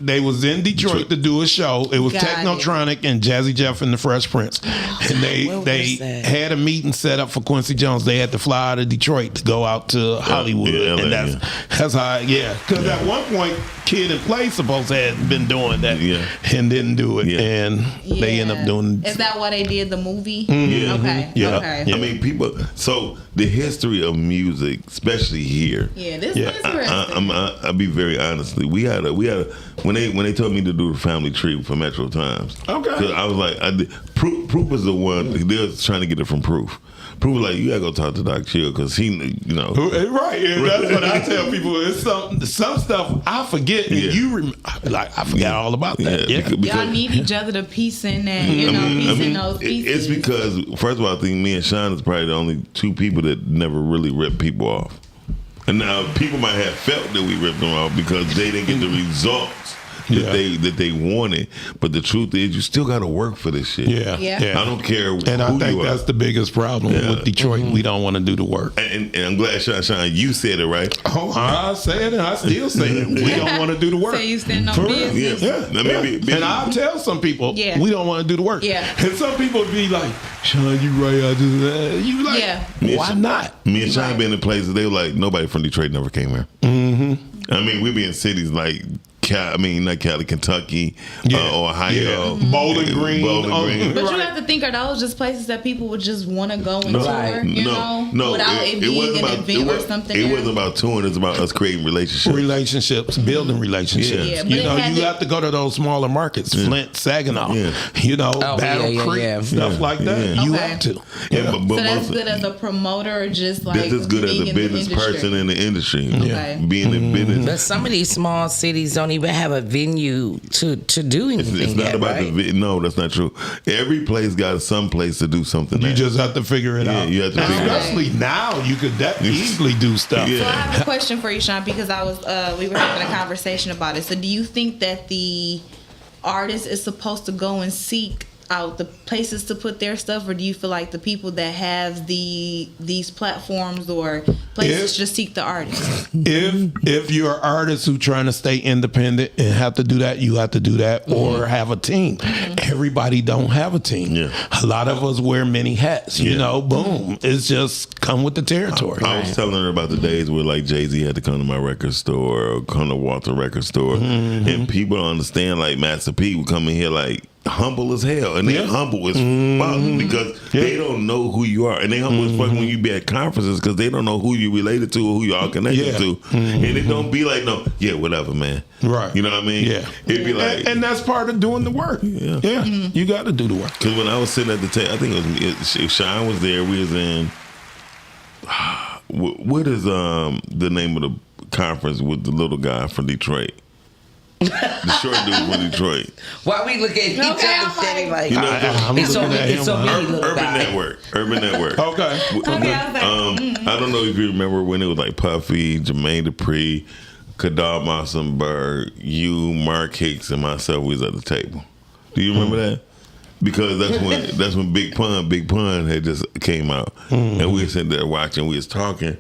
they was in Detroit to do a show. It was Technotronic and Jazzy Jeff and the Fresh Prince. And they had a meeting set up for Quincy Jones. They had to fly out of Detroit to go out to Hollywood. LA, and that's how, because at one point, Kid and Play supposed to have been doing that and didn't do it. And they end up doing Is that why they did the movie? Okay. Okay. I mean, people, so the history of music, especially here. Yeah, this is interesting. I'll be very honestly. We had when they told me to do the family tree for Metro Times. Okay. I was like, Proof was the one. They was trying to get it from Proof. Proof was like, you gotta go talk to Doc Chill because he, right. Yeah, that's what I tell people. It's some stuff I forget, and you I forgot all about that. Because y'all need each other to piece in that, piece in those pieces. It's because first of all, I think me and Sean is probably the only two people that never really ripped people off. And now people might have felt that we ripped them off because they didn't get the results that they wanted. But the truth is, you still got to work for this shit. Yeah. I don't care. And I think that's the biggest problem with Detroit. We don't want to do the work. And I'm glad, Sean, you said it right. Oh, I said it. I still say it. We don't want to do the work. So you stand on business. And I'll tell some people we don't want to do the work. Yeah. And some people be like, Sean, you right. I do that. You like, why not? Me and Sean been in places they were like, nobody from Detroit never came here. I mean, we be in cities like Kentucky, Yeah. Ohio, Yeah. Bowling Green. Green. But you have to think, are those just places that people would just want to go and tour, No, without it being an event or something? It wasn't about touring. It's about us creating relationships. Building relationships. Yeah, but you know, you to- have to go to those smaller markets, Flint, Saginaw, Battle Creek, stuff like that. Yeah. You Okay. have to. Yeah, but So that's most- good as a promoter, or just like That's as good as being a in the business industry? person in the industry. Okay. Being in business. But some of these small cities don't even have a venue to do anything. It's not at, about right? no, that's not true. Every place got some place to do something. You at. just have to figure it out. You have to figure it out. Especially now, you could easily do stuff. Yeah. So I have a question for you, Sean, because we were having a conversation about it. So do you think that the artist is supposed to go and seek out the places to put their stuff, or do you feel like the people that have these platforms or places just seek the artist? If you're an artist who's trying to stay independent and have to do that, you have to do that, or have a team. Everybody don't have a team. Yeah. A lot of us wear many hats. You know, boom. It's just come with the territory. I was telling her about the days where like Jay-Z had to come to my record store or come to Walter record store, and people don't understand. Like Master P would come in here like humble as hell, and they humble as fuck because they don't know who you are, and they humble as fuck when you be at conferences because they don't know who you related to or who you are connected to, and it don't be like whatever, man, Right. You know what I mean? Yeah. It'd be like, and that's part of doing the work. Yeah. You got to do the work. because when I was sitting at the table, I think Sean was there. We was in. What is the name of the conference with the little guy from Detroit? The short dude from Detroit. Why we look at each other steady like, You know, I'm it's so looking at it's so him. many little Urban guys. Network. Okay. I don't know if you remember when it was like Puffy, Jermaine Dupri, Kadar Massenberg, you, Mark Hicks, and myself was at the table. Do you remember that? Because that's when Big Pun had just came out, and we were sitting there watching. We was talking,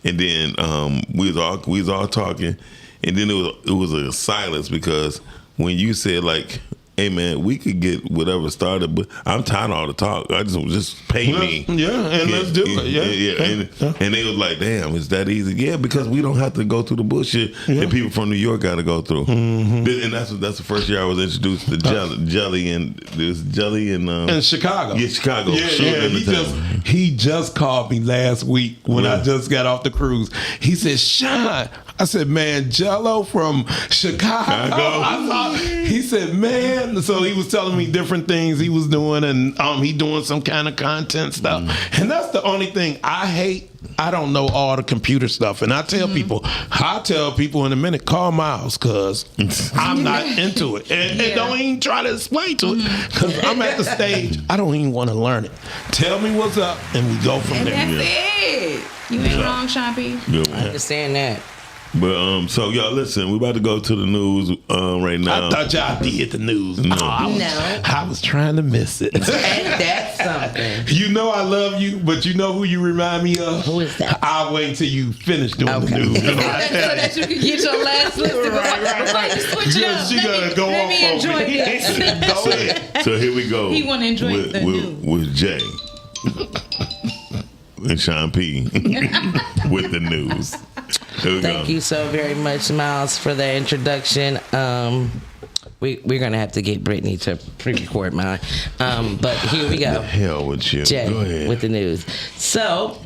and then we was all talking, and then it was a silence because when you said like, "Hey man, we could get whatever started, but I'm tired of all the talk. I just pay me." Yeah, and let's do it. Yeah. And they was like, "Damn, is that easy?" Yeah, because we don't have to go through the bullshit that people from New York got to go through. And that's the first year I was introduced to Jelly and there's Jelly and In Chicago. Yeah, Chicago. Yeah. He just called me last week when I just got off the cruise. He said, "Sean," I said, "Man, Jello from Chicago." He said, "Man," so he was telling me different things he was doing, and he doing some kind of content stuff. And that's the only thing I hate. I don't know all the computer stuff, and I tell people in a minute, call Miles, because I'm not into it, and don't even try to explain to it, because I'm at the stage I don't even want to learn it. Tell me what's up, and we go from And there. that's it. You ain't wrong, Sean P. I understand that. But so y'all listen, we about to go to the news right now. I thought y'all did the news. No, I was trying to miss it. And that's something. You know I love you, but you know who you remind me of? Who is that? I'll wait until you finish doing the Okay. news. So that you can get your last list. Right. Switch it up. She gonna go let off me on enjoy me. this. Go ahead. So here we go. He wanna enjoy the news. with Jay and Sean P with the news. Here we Thank go. you so very much, Miles, for the introduction. We're gonna have to get Brittany to pre-record mine, but here we go. Hell with you. Jay Go ahead. with the news. So,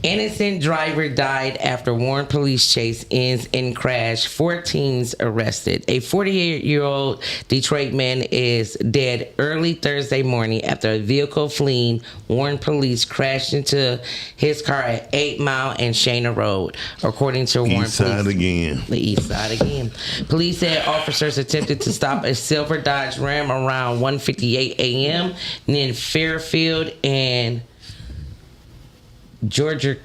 innocent driver died after Warren police chase ends in crash. 4 teens arrested. A 48-year-old Detroit man is dead early Thursday morning after a vehicle fleeing Warren police crashed into his car at 8 Mile and Shana Road, according to Warren East side police. again. The east side again. Police said officers attempted to stop a silver Dodge Ram around 1:58 a.m. near Fairfield and Georgia.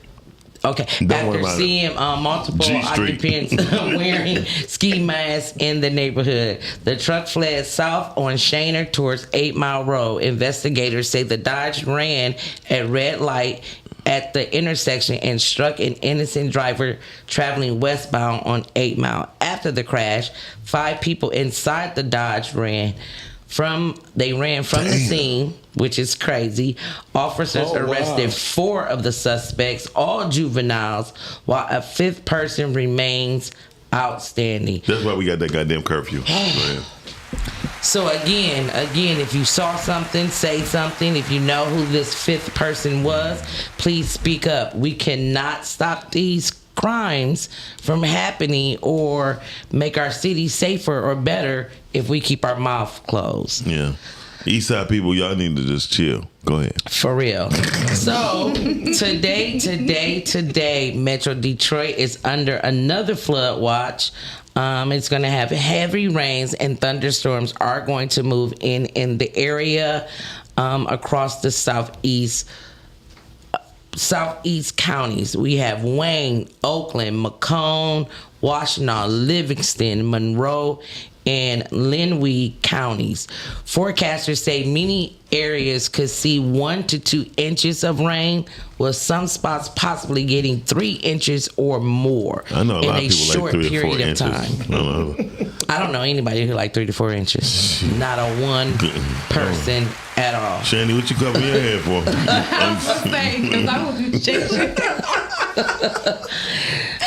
Okay. Don't worry After about seeing multiple G Street. occupants wearing ski masks in the neighborhood, the truck fled south on Shana towards 8 Mile Road. Investigators say the Dodge ran at red light at the intersection and struck an innocent driver traveling westbound on 8 Mile. After the crash, 5 people inside the Dodge ran from the scene, which is crazy. Officers arrested 4 of the suspects, all juveniles, while a 5th person remains Outstanding. That's why we got that goddamn curfew. Go ahead. So again, if you saw something, say something. If you know who this fifth person was, please speak up. We cannot stop these crimes from happening or make our city safer or better if we keep our mouth closed. Yeah. Eastside people, y'all need to just chill. Go ahead. For real. So today, Metro Detroit is under another flood watch. It's going to have heavy rains and thunderstorms are going to move in the area across the southeast counties. We have Wayne, Oakland, Macomb, Washtenaw, Livingston, Monroe, and Linwood counties. Forecasters say many areas could see 1 to 2 inches of rain, with some spots possibly getting 3 inches or more I know a lot in a of people short like 3 or 4 period of inches. time. I don't know anybody who like 3 to 4 inches. Not a one person at all. Shandy, what you cover your head for?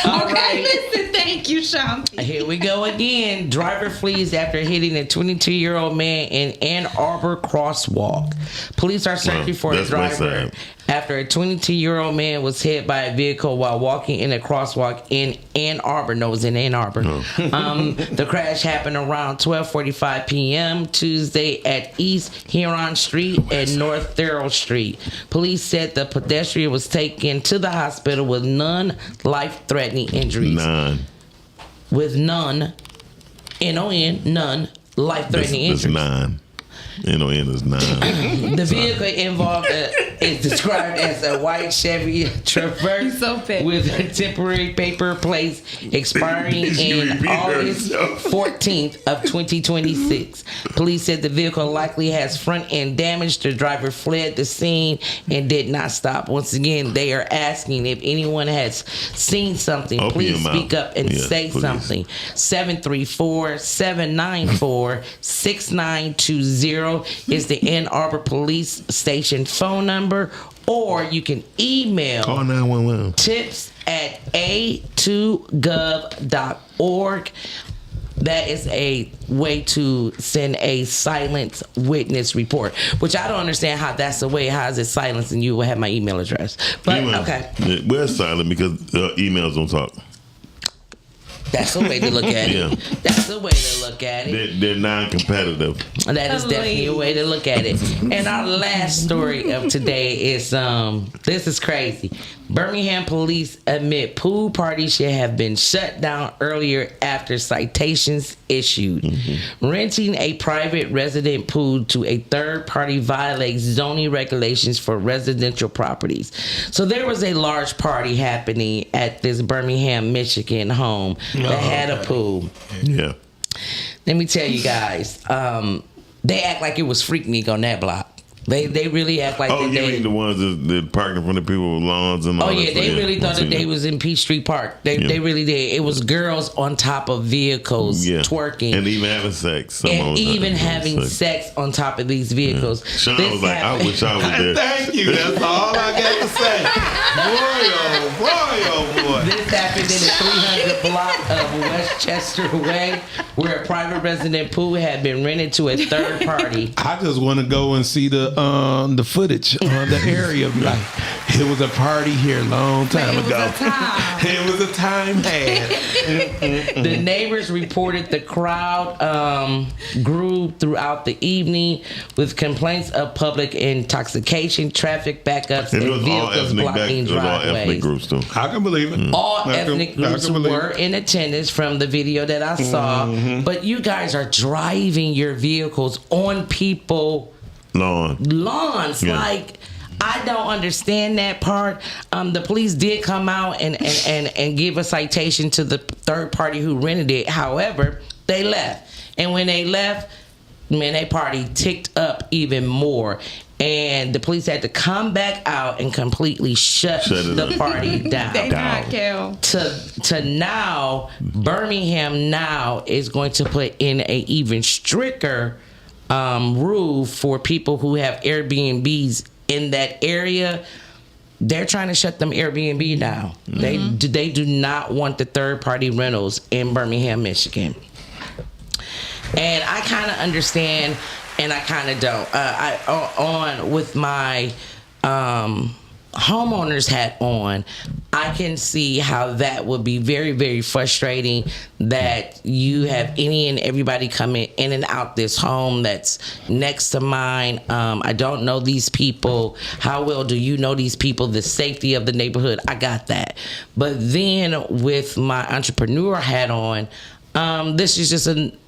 Okay, listen, thank you, Shanti. Here we go again. Driver flees after hitting a 22-year-old man in Ann Arbor crosswalk. Police are searching for a that's driver Westside. after a 22-year-old man was hit by a vehicle while walking in a crosswalk in Ann Arbor. No, it was in Ann Arbor. The crash happened around 12:45 p.m. Tuesday at East Huron Street and North Thurl Street. Police said the pedestrian was taken to the hospital with none life-threatening injuries. With none, N-O-N, none life-threatening That's injuries. 9. N-O-N is 9. The vehicle involved is described as a white Chevy Traverse So petty. with a temporary paper plates expiring in August 14th of 2026. Police said the vehicle likely has front end damage. The driver fled the scene and did not stop. Once again, they are asking if anyone has seen something. Open Please your speak mouth. up and Yes, say please. something. 734-794-6920 is the Ann Arbor Police Station phone number, or you can email Call 911. tips@a2gov.org. That is a way to send a silent witness report, which I don't understand how that's a way. How is it silence and you will have my email address? But Email. okay, Yeah, we're silent because emails don't talk. that's a way to look at it. Yeah. That's a way to look at it. They're non-competitive. That is definitely a way to look at it. And our last story of today is this is crazy. Birmingham police admit pool parties should have been shut down earlier after citations issued. Renting a private resident pool to a third party violates zoning regulations for residential properties. So there was a large party happening at this Birmingham, Michigan home that had a pool. Yeah. Let me tell you guys, they act like it was Freaknik on that block. They really act like Oh, that you they. mean the ones that parking in front of people with lawns and all Oh that yeah, stuff? they really thought I've that seen they was in Peachtree Park. They really did. It was girls on top of vehicles twerking and even having sex. Some and of them even having having sex on top of these vehicles. Sean This was like, I happened- wish I was there. Thank you. That's all I got to say. Boy, oh boy. This happened in the 300 block of Westchester Way, where a private resident pool had been rented to a third party. I just want to go and see the footage on the area. Like, it was a party here a long time It was ago. a time. It was a time had. The neighbors reported the crowd grew throughout the evening with complaints of public intoxication, traffic backups, And and it was all vehicles ethnic blocking it was all ethnic driveways. groups too. I can believe it. All I can- ethnic I groups can believe were it. in attendance from the video that I saw, but you guys are driving your vehicles on people's lawns. Yeah. Like, I don't understand that part. The police did come out and give a citation to the third party who rented it. However, they left. And when they left, man, that party ticked up even more. And the police had to come back out and completely shut it the up. party down. They not, Kel. To now, Birmingham now is going to put in a even stricter rule for people who have Airbnbs in that area. they're trying to shut them Airbnb down. They do not want the third party rentals in Birmingham, Michigan. And I kind of understand, and I kind of don't. With my homeowner's hat on, I can see how that would be very, very frustrating, that you have any and everybody coming in and out this home that's next to mine. I don't know these people. How well do you know these people? The safety of the neighborhood, I got that. But then with my entrepreneur hat on, this is just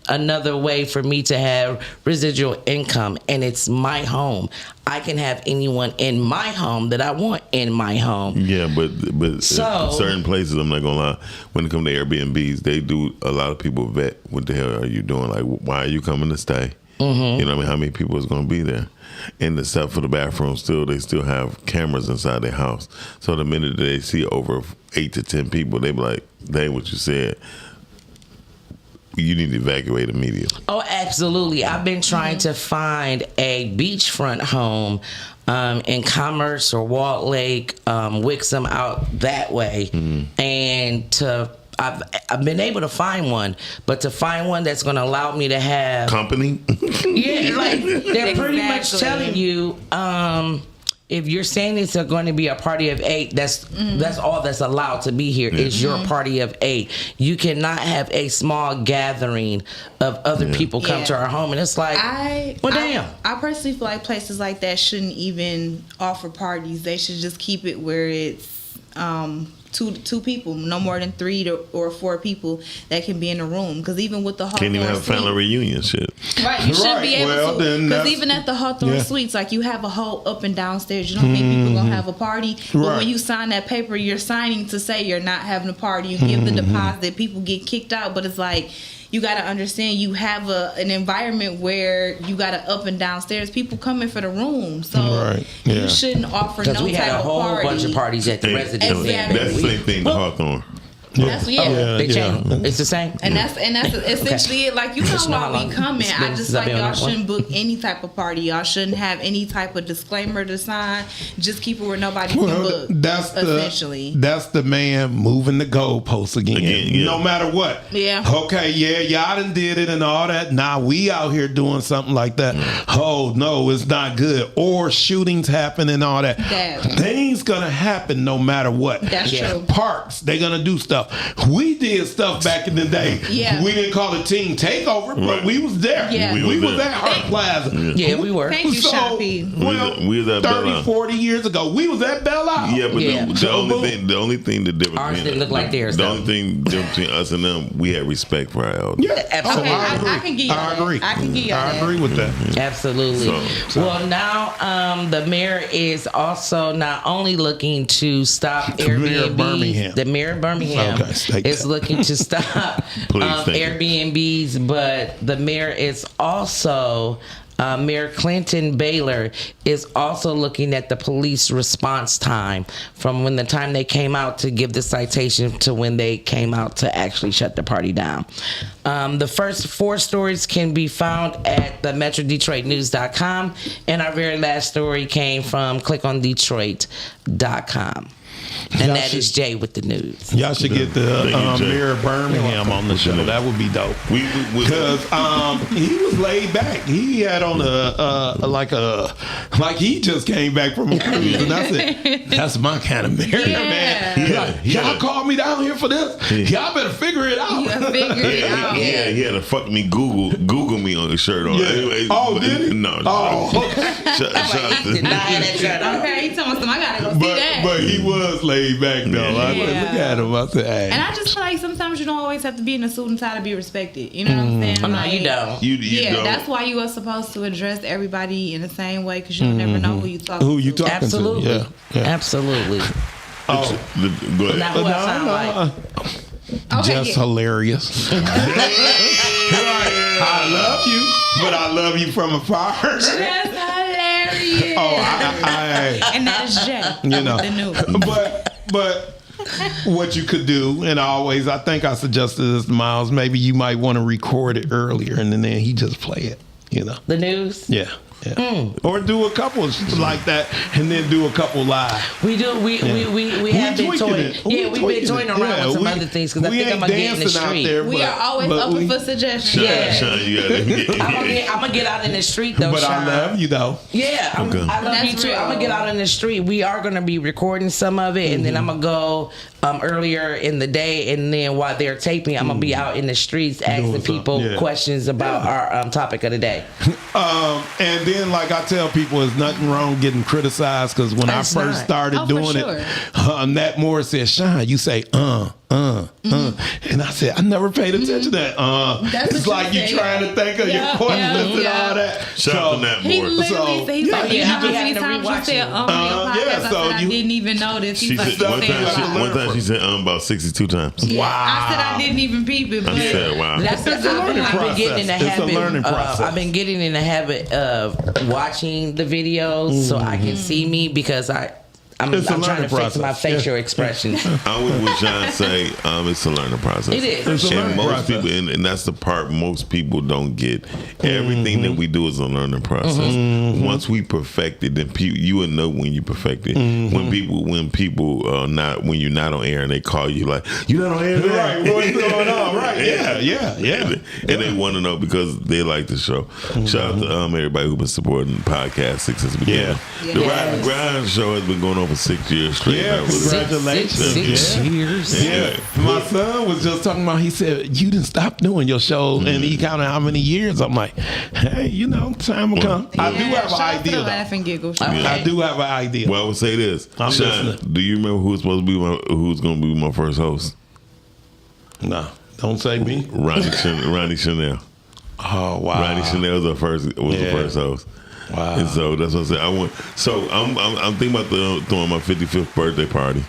another way for me to have residual income, and it's my home. I can have anyone in my home that I want in my home. Yeah, but certain places, I'm not gonna lie, when it comes to Airbnbs, they do, a lot of people vet what the hell are you doing? Like, why are you coming to stay? Mm-hmm. You know what I mean? How many people is gonna be there? And except for the bathroom, they still have cameras inside their house. So the minute they see over 8 to 10 people, they be like, that ain't what you said. You need to evacuate immediately. Oh, absolutely. I've been trying to find a beachfront home in Commerce or Walt Lake, Wixom, out that way. And I've been able to find one, but to find one that's going to allow me to have company. Yeah, like they're pretty much telling you, if you're saying it's going to be a party of 8, that's all that's allowed to be here is your party of 8. You cannot have a small gathering of other people come to our home, and it's like, damn. I personally feel like places like that shouldn't even offer parties. They should just keep it where it's two people, no more than 3 or 4 people that can be in a room. Because even with the Hawthorne can't even have a family reunion shit. Right, you shouldn't be able to. Because even at the Hawthorne Suites, like, you have a whole up and downstairs. You don't think people gonna have a party, but when you sign that paper, you're signing to say you're not having a party. You give the deposit, people get kicked out, but it's like, you got to understand, you have an environment where you got to up and downstairs. People coming for the room, so you shouldn't offer no type of party. Because we had a whole bunch of parties at the residence. Exactly. That's the same thing with Hawthorne. They changed. It's the same. And that's essentially it. Like, you know why we coming. I just like, y'all shouldn't book any type of party. Y'all shouldn't have any type of disclaimer to sign. Just keep it where nobody can book. That's the man moving the goalposts again. No matter what. Yeah. Okay, y'all done did it and all that. Now we out here doing something like that. Oh no, it's not good. Or shootings happen and all that. Things gonna happen no matter what. That's true. Parks, they gonna do stuff. We did stuff back in the day. Yeah. We didn't call it team takeover, but we was there. Yeah. We was at Hart Plaza. Yeah, we were. Thank you, Shoppy. We was at 30, 40 years ago, we was at Belle Isle. Yeah, but the only thing the difference ours didn't look like theirs. The only thing difference between us and them, we had respect for our elders. Yeah, absolutely. Okay, I can give you that. I can give you that. I agree with that. Absolutely. Well, now the mayor is also not only looking to stop Airbnb. The mayor of Birmingham is looking to stop Airbnbs, but the mayor is also Mayor Clinton Baylor is also looking at the police response time from when the time they came out to give the citation to when they came out to actually shut the party down. The first 4 stories can be found at the MetroDetroitNews.com, and our very last story came from ClickOnDetroit.com. And that is Jay with the news. Y'all should get the mayor of Birmingham on the show. That would be dope. Because he was laid back. He had on like he just came back from a cruise, and I said, "That's my kind of mayor, man." Y'all called me down here for this. Y'all better figure it out. Yeah, he had to fuck me Google me on his shirt on. Yeah. Oh, did he? No. Oh, okay. Okay, he told me I gotta go see that. But he was laid back though. I look at him. I said, "Hey." And I just feel like sometimes you don't always have to be in a suit and tie to be respected. You know what I'm saying? No, like, you don't. You don't. That's why you are supposed to address everybody in the same way, because you never know who you talking to. Absolutely. to. Yeah. Absolutely. Oh, go ahead. Now, who I sound like? Just hilarious. I love you, but I love you from afar. Just hilarious. And that is Jay. You know, the new. But what you could do, and I think I suggested this to Miles, maybe you might want to record it earlier, and then he just play it. You know, the news. Yeah. Yeah. Or do a couple like that, and then do a couple live. We do. We have been toying. Yeah, we've been toying around with some other things because I think I'm gonna get in the street. There, We are always open for suggestions. Sean, you gotta I'm gonna get out in the street though. But Sean. I love you though. Yeah, I love That's you too. real. I'm gonna get out in the street. We are gonna be recording some of it, and then I'm gonna go earlier in the day, and then while they're taping, I'm gonna be out in the streets asking people questions about our topic of the day. And then, like I tell people, there's nothing wrong getting criticized because when That's I first not. started doing it, Nat Moore said, "Sean, you say and I said, I never paid attention to that. That's it's what like you you say. trying to think of your questions and all that. Shout out to Nat He Moore. literally said, he's like, yeah, how you many just have to times you rewatch said it. on your podcast? yeah, I so said, I didn't even notice. She He's like, said, "Say one it." time she said about 62 times. Yeah, Wow. I said I didn't even peep it, but I said, wow. That's It's a learning I've been getting in the process. It's a habit. learning process. I've been getting in the habit of watching the videos so I can see me because I'm It's a trying to learning fix process. my facial expressions. I would what John say, it's a learning process. It is. It's a And learning most process. people, and that's the part most people don't get. Everything that we do is a learning process. Once we perfect it, then you will know when you perfect it. When people not when you're not on air and they call you like you're not on air, Right, what's going on? Right, yeah. And they want to know because they like the show. Shout out to everybody who's been supporting the podcast since its beginning. Yeah. The Ride and Grind show has been going on for 6 years straight. Yeah, now. congratulations. Six years. Yeah. My son was just talking about, he said, you didn't stop doing your show, and he counted how many years. I'm like, hey, time will come. I do have an shout out to the idea, laugh though. and giggle show. Okay. I do have an idea. Well, I would say this. I'm Sean, listening. do you remember who's going to be my first host? No, don't say me. Ronnie Chanel. Oh, wow. Ronnie Chanel was the first host. Wow. And so that's what I said. I'm thinking about throwing my 55th birthday party.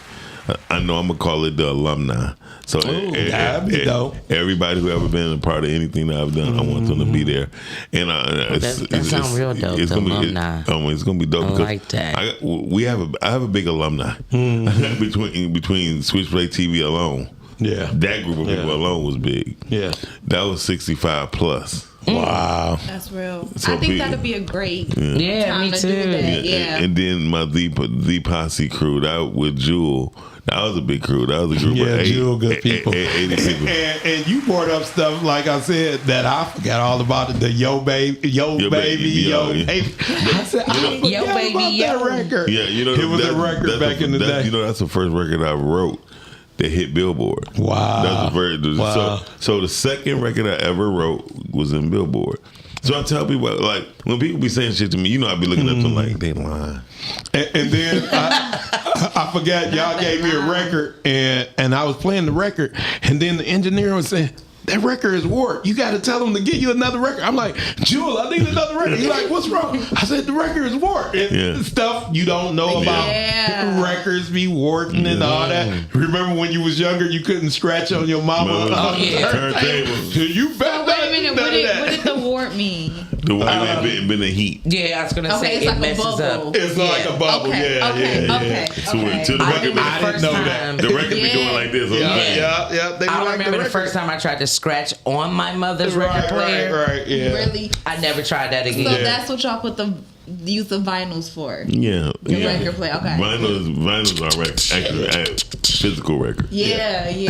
I know I'm gonna call it the alumni. So that'd be dope. Everybody who ever been a part of anything that I've done, I want them to be there. And That sounds real dope, It's the gonna alumni. It's gonna be dope. I because like that. I have a big alumni between Switchblade TV alone. Yeah. That group of people alone was big. Yeah. That was 65 plus. Wow. That's real. So I think big. that'd be a great Yeah, time me to too. do that. Yeah. And then my the posse crew that with Jewel. That was a big crew. That was a group of Jewel, good people. 80 people. And you brought up stuff, like I said, that I forgot all about it. The Yo Baby. I said, I forgot Yo Baby, about Yo. that record. Yeah, it was a record back in the day. That's the first record I wrote that hit Billboard. Wow. That's the very Wow. So the second record I ever wrote was in Billboard. So I tell people, like, when people be saying shit to me, I be looking at them like, they lying. And then I forgot y'all gave me a record, and I was playing the record, and then the engineer was saying, that record is warped. You got to tell them to get you another record. I'm like, Jewel, I need another record. He's like, what's wrong? I said, the record is warped. And stuff you don't know about. Yeah. Records be warping and all that. Remember when you was younger, you couldn't scratch on your mama? Turntable. You bet Wait a minute. What did the warp mean? The way been the heat. Yeah, I was gonna Okay, say it's it like a messes bubble. up. It's like a bubble. Okay, Yeah, okay, yeah, okay. So to the I record, remember the I didn't first know time. that. the record be Yeah. going like this. Yeah. They I like remember the record. first time I tried to scratch on my mother's record player. Right, yeah. Really? I never tried that So again. that's what y'all put the use of vinyls for. Yeah. The record player. Okay. Vinyls are actually physical record. Yeah. And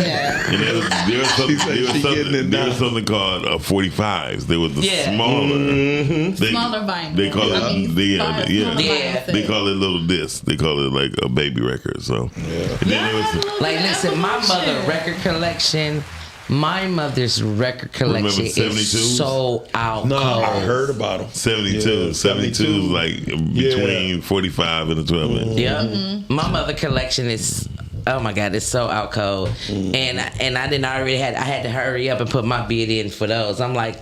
there was something called 45s. They were the smaller, Smaller vinyl. They call it smaller vinyl They call it little disc. They call it like a baby record. So and then there was Like, listen, my mother's record collection Remember is 72s? so out. No, cold. I heard about them. 72. Yeah, 72 is like between 45 and a 12 inch. Yeah, my mother collection is. Oh my God, it's so out cold, and I didn't already I had to hurry up and put my bid in for those. I'm like,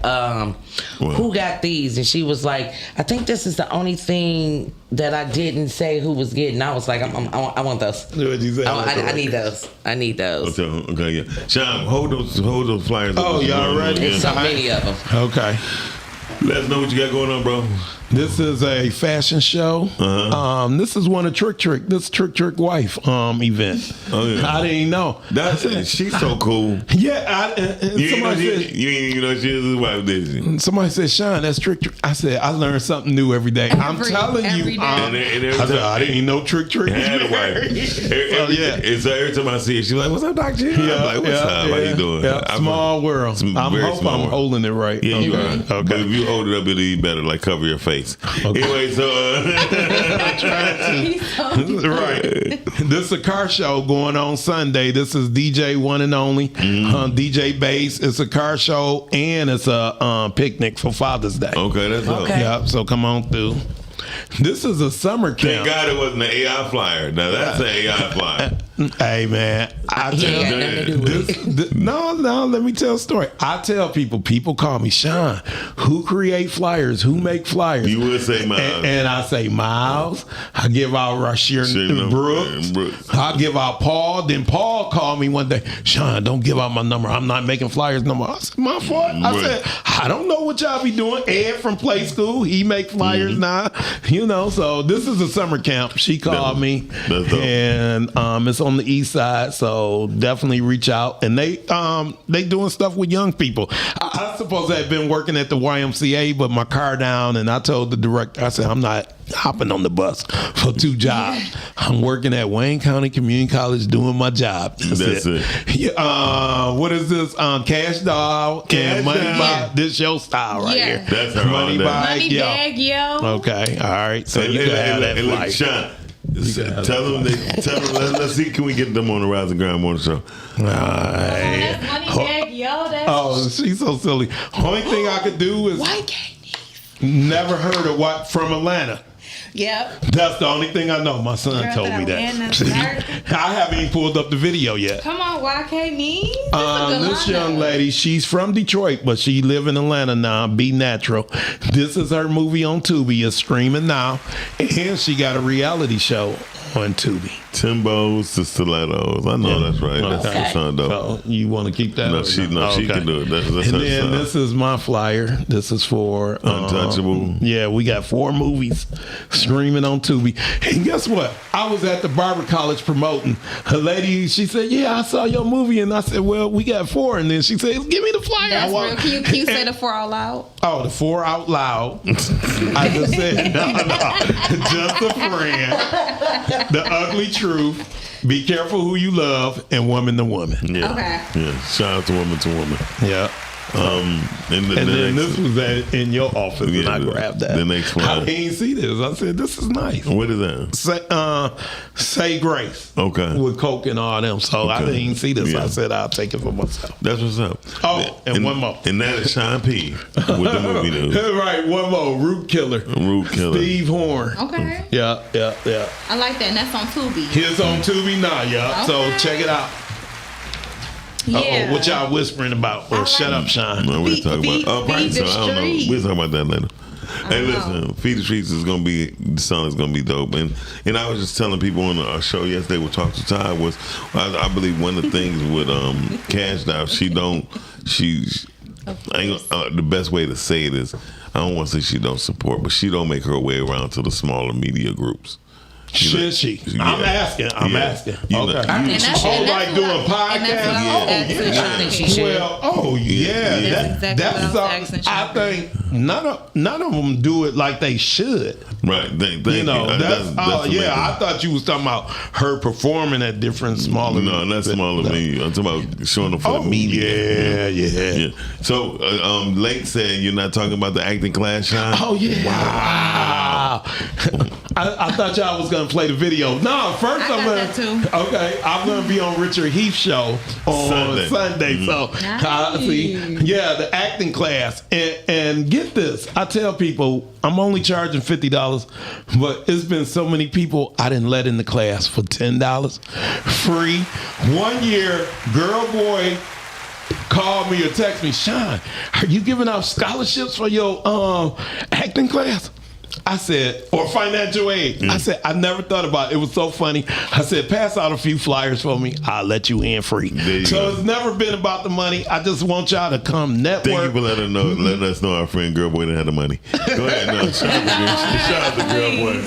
who got these? And she was like, I think this is the only thing that I didn't say who was getting. I was like, I want those. What'd you say? I need those. I need those. Okay, yeah. Sean, hold those flyers. Oh, up. y'all ready? There's so many of them. Okay. Let us know what you got going on, bro. This is a fashion show. This is one of this Trick wife event. Oh, yeah. I didn't know. She's so cool. Yeah, somebody said, You ain't even know she was his wife, did you? somebody said, Sean, that's Trick. I said, I learned something new every day. I'm telling every you. day. I said, I didn't even know Trick Had a is wife. married. So every time I see her, she's like, "What's up, Dr. I'm like, "What's up? How you doing?" Yeah, small world. I hope I'm holding it right. Yeah, you are. Okay. But if you hold it up, it'll be better. Like cover your face. Okay. Anyway, so Right. This is a car show going on Sunday. This is DJ One and Only, DJ Bass. It's a car show and it's a picnic for Father's Day. okay, that's all. Okay. Yep. So come on through. This is a summer Thank camp. God it wasn't an AI flyer. Now that's an AI flyer. Hey man, I He tell ain't got nothing to do with it. no. Let me tell a story. I tell people call me Sean. Who create flyers? Who make flyers? You would say Miles. And I say Miles. I give out Rashir Brooks. I give out Paul. Then Paul called me one day. Sean, don't give out my number. I'm not making flyers no more. I said, my fault. I said, I don't know what y'all be doing. Ed from Play School, he make flyers now. You know, so this is a summer camp. She called me. That's dope. And it's on the east side, so definitely reach out. And they doing stuff with young people. I suppose I had been working at the YMCA, but my car down, and I told the director, I said, I'm not hopping on the bus for 2 jobs. I'm working at Wayne County Community College doing my job. That's it. Yeah, what is this? Cash Doll and Money Doll. Bag. This your style right Yeah. here. That's her Money all day. Bag, Money yo. bag, yo. Okay, all right. So you can have that look, flight. Sean, tell them. Let's see. Can we get them on the Rise and Grind Morning Show? That's money bag, yo. That's Oh, she's so silly. Only thing I could do is never heard of what from Atlanta. Yep. That's the only thing I know. My son Girl, told me Atlanta, that. I haven't even pulled up the video yet. Come on, YK me. This young lady, she's from Detroit, but she live in Atlanta now. Be Natural. This is her movie on Tubi. It's streaming now, and she got a reality show on Tubi. Timbos to stilettos. I know that's right. That's Okay. her son, though. So you want to keep that? No, or she Okay. can do it. That's And her then son. this is my flyer. This is for Untouchable. Yeah, we got 4 movies streaming on Tubi. And guess what? I was at the Barber College promoting. A lady, she said, "Yeah, I saw your movie," and I said, "Well, we got 4." And then she said, "Give me the flyer." That's real. Can you say the 4 out loud? Oh, the 4 out loud. I just said, no. Just a friend. The ugly truth. Be careful who you love, and woman to woman. Yeah. Okay. Yeah. Shout out to woman to woman. Yeah. And then this was in your office, and I grabbed that. The next one. I didn't see this. I said, "This is nice." What is that? Say Grace. Okay. With Coke and all them. So I Okay. didn't see this. Yeah. I said, I'll take it for myself. That's what's up. Oh, and one more. And that is Sean P. with the movie news. Right, one more. Root Killer. Root Killer. Steve Horn. Okay. Yeah. I like that. And that's on Tubi. Here's on Tubi now, y'all. So Okay. check it out. Yeah. What y'all whispering about? Or shut up, Sean. No, we'll Feed- talk feed- about. feed the So I don't know. streets. We'll talk about that later. Hey, listen, Feed the Streets is gonna be, the song is gonna be dope, and I was just telling people on our show yesterday with Talk to Ty was, I believe one of the things with Cash Doll, the best way to say it is, I don't want to say she don't support, but she don't make her way around to the smaller media groups. Should she? I'm asking. You know, Okay. And that's like doing And that's what I podcasts? was asking I Sean. think she should. Well, yeah. That's exactly what I was asking I Sean. think none of them do it like they should. right? Thank You know, you. that's the yeah. main I thought you was talking about her performing at different smaller. No, not smaller media. I'm talking about showing up for the media. Yeah. So, Lake said you're not talking about the acting class, Sean. Oh yeah! Wow. I thought y'all was gonna play the video. No, first I I'm got gonna. that too. Okay, I'm gonna be on Richard Heath show on Sunday. So see, yeah, the acting class, and get this. I tell people I'm only charging $50, but it's been so many people I didn't let in the class for $10 free. 1 year, girl, boy. Call me or text me, Sean, are you giving out scholarships for your acting class? I said, or financial aid. I said, I never thought about it. It was so funny. I said, pass out a few flyers for me. I'll let you in free. So it's never been about the money. I just want y'all to come network. Thank you for letting us know our friend Girl Boy didn't have the money. Go ahead. No, shout out to Girl Boy.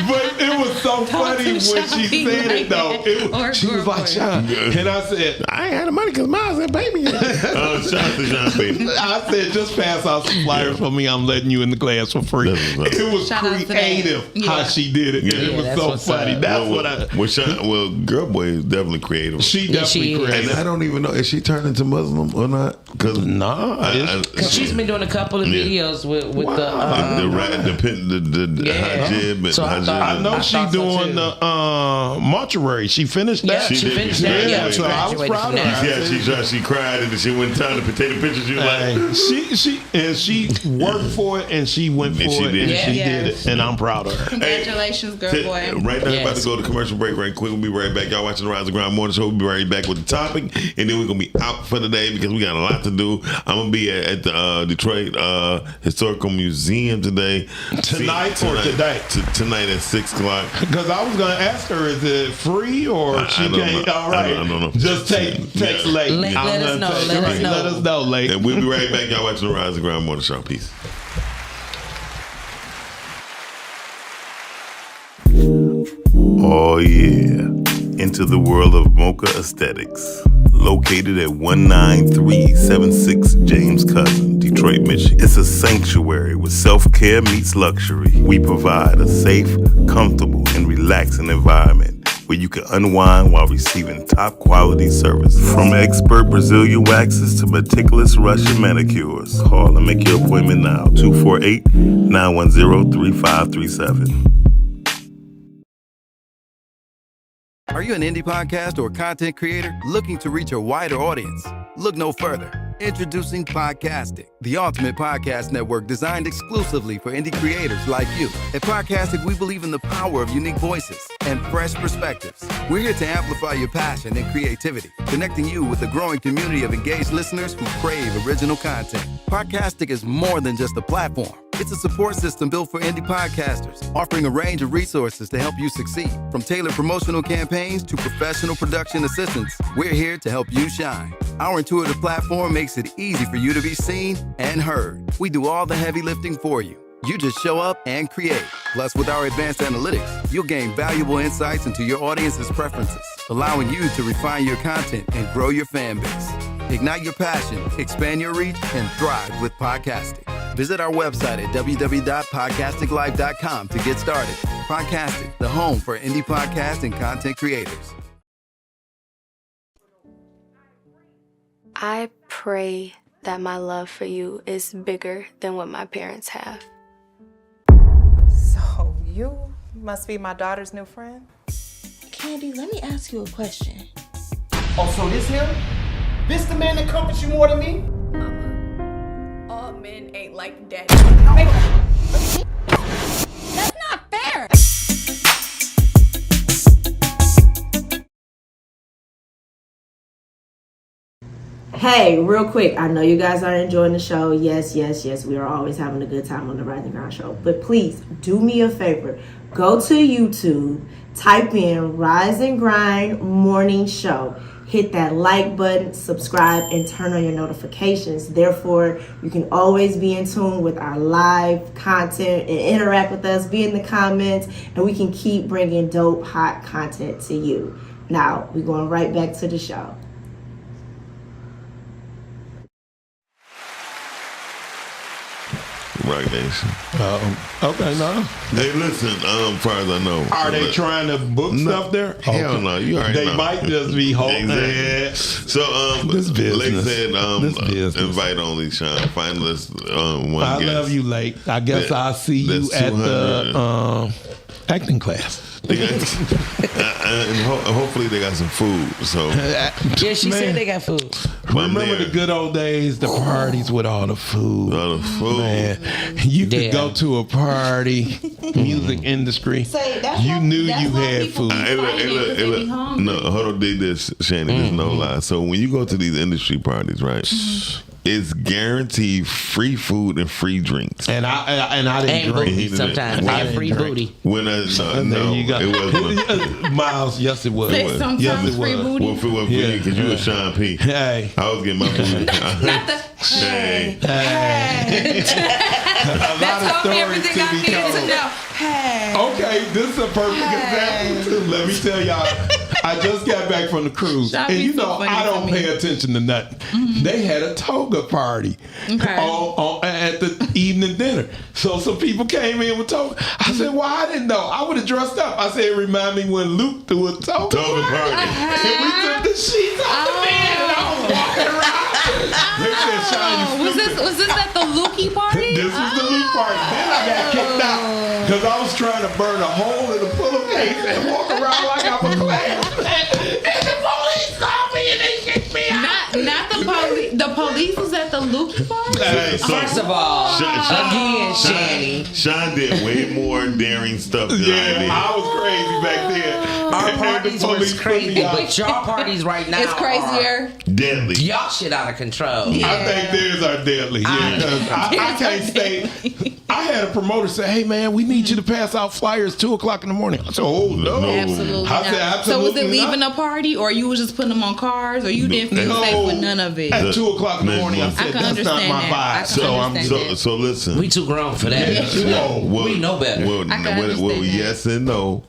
But it was so funny when she said it, though. She was like, Sean. And I said, I ain't had the money because Miles had paid me. Shout out to Sean Payton. I said, just pass out some flyers for me. I'm letting you in the class for free. It was creative how she did it. And it was so funny. That's what I... Well, Girl Boy is definitely creative. She definitely creative. And I don't even know, is she turning to Muslim or not? Because she's been doing a couple of videos with the hijab. So I know she doing the mortuary. She finished that. Yeah, she finished that. Yeah, so I was proud of her. Yeah, she cried and she went down to potato pictures. She was like, she worked for it and she went for it and she did it. And I'm proud of her. Congratulations, Girl Boy. Right now, about to go to commercial break right quick. We'll be right back. Y'all watching the Rise and Grind Morning Show. We'll be right back with the topic, and then we're gonna be out for the day because we got a lot to do. I'm gonna be at the Detroit Historical Museum today. Tonight Tonight at 6 o'clock. Because I was gonna ask her, is it free or she can't? All right, I don't know. Just text late. Let us know. Let us know late. And we'll be right back. Y'all watching the Rise and Grind Morning Show. Peace. Oh yeah, into the world of Mocha Aesthetics. Located at 19376 James Cousin, Detroit, Michigan. It's a sanctuary where self-care meets luxury. We provide a safe, comfortable, and relaxing environment where you can unwind while receiving top quality service. From expert Brazilian waxes to meticulous Russian manicures. Call and make your appointment now. 248-910-3537. Are you an indie podcast or content creator looking to reach a wider audience? Look no further. Introducing Podcastic, the ultimate podcast network designed exclusively for indie creators like you. At Podcastic, we believe in the power of unique voices and fresh perspectives. We're here to amplify your passion and creativity, connecting you with a growing community of engaged listeners who crave original content. Podcastic is more than just a platform. It's a support system built for indie podcasters, offering a range of resources to help you succeed. From tailored promotional campaigns to professional production assistance, we're here to help you shine. Our intuitive platform makes it easy for you to be seen and heard. We do all the heavy lifting for you. You just show up and create. Plus, with our advanced analytics, you'll gain valuable insights into your audience's preferences, allowing you to refine your content and grow your fan base. Ignite your passion, expand your reach, and thrive with Podcastic. Visit our website at www.podcasticlife.com to get started. Podcastic, the home for indie podcast and content creators. I pray that my love for you is bigger than what my parents have. So you must be my daughter's new friend? Candy, let me ask you a question. Oh, so this him? This the man that comforts you more than me? Mama, all men ain't like daddy. That's not fair! Hey, real quick, I know you guys are enjoying the show. Yes, we are always having a good time on the Rise and Grind Show. But please, do me a favor. Go to YouTube, type in Rise and Grind Morning Show. Hit that like button, subscribe, and turn on your notifications. Therefore, you can always be in tune with our live content and interact with us, be in the comments, and we can keep bringing dope, hot content to you. Now, we're going right back to the show. Rock Nation. Okay, no. Hey, listen, as far as I know. Are they trying to book stuff there? Hell no. You already they know. might just be holding exactly. So, this business. Lake said, invite only, Sean. Finalist, one I guest. love you, Lake. I guess I'll see you at the acting class. And hopefully they got some food. So yeah, she said they got food. Remember the good old days, the parties with all the food. Man, you could go to a party, music industry. You knew you had food. No, hold on, dig this, Shannon. There's no lie. So when you go to these industry parties, right? It's guaranteed free food and free drinks. And I didn't And drink. booty sometimes. And free booty. When no, You got, it wasn't. Miles, yes, it was. Say sometimes Yes, it free was. booty. Well, for what? Because you was Sean P. Hey. I was getting my food. Hey. That told me everything I needed to know. Hey. Okay, this is a perfect example too. Let me tell y'all. I just got back from the cruise, That'd and be you so know funny I don't to me. pay attention to nothing. They had a toga party at the evening dinner. So some people came in with toga. I said, "Well, I didn't know. I would have dressed up." I said, "It reminded me when Luke threw a toga party, and we took the sheets off the bed, and I was walking around." They said, "Sean, you stupid." Was this at the Lukey party? This was the Luke party. Then I got kicked out because I was trying to burn a hole in the pillowcase and walk around like I'm a Klansman. And the police saw me and they kicked me out. Not the police. The police was at the Lukey party. Hey, First of all, again, Shanny. Sean did way more daring stuff than I did. Yeah, I was crazy back then. Our And the parties police was put crazy, me out. but your parties right now It's crazier. Deadly. Y'all shit out of control. I think theirs are deadly. Yeah, because I can't stay. I had a promoter say, "Hey man, we need you to pass out flyers 2:00 in the morning." I said, "Oh no, Absolutely I said, not. absolutely So was it not. leaving a party, or you was just putting them on cars, or you didn't feel safe with none of it? At 2:00 in the morning, I I said, can "That's not understand my that. I vibe." can So I'm understand So listen. We too grown for that. Well, We know better. Well, I can understand that. yes and no.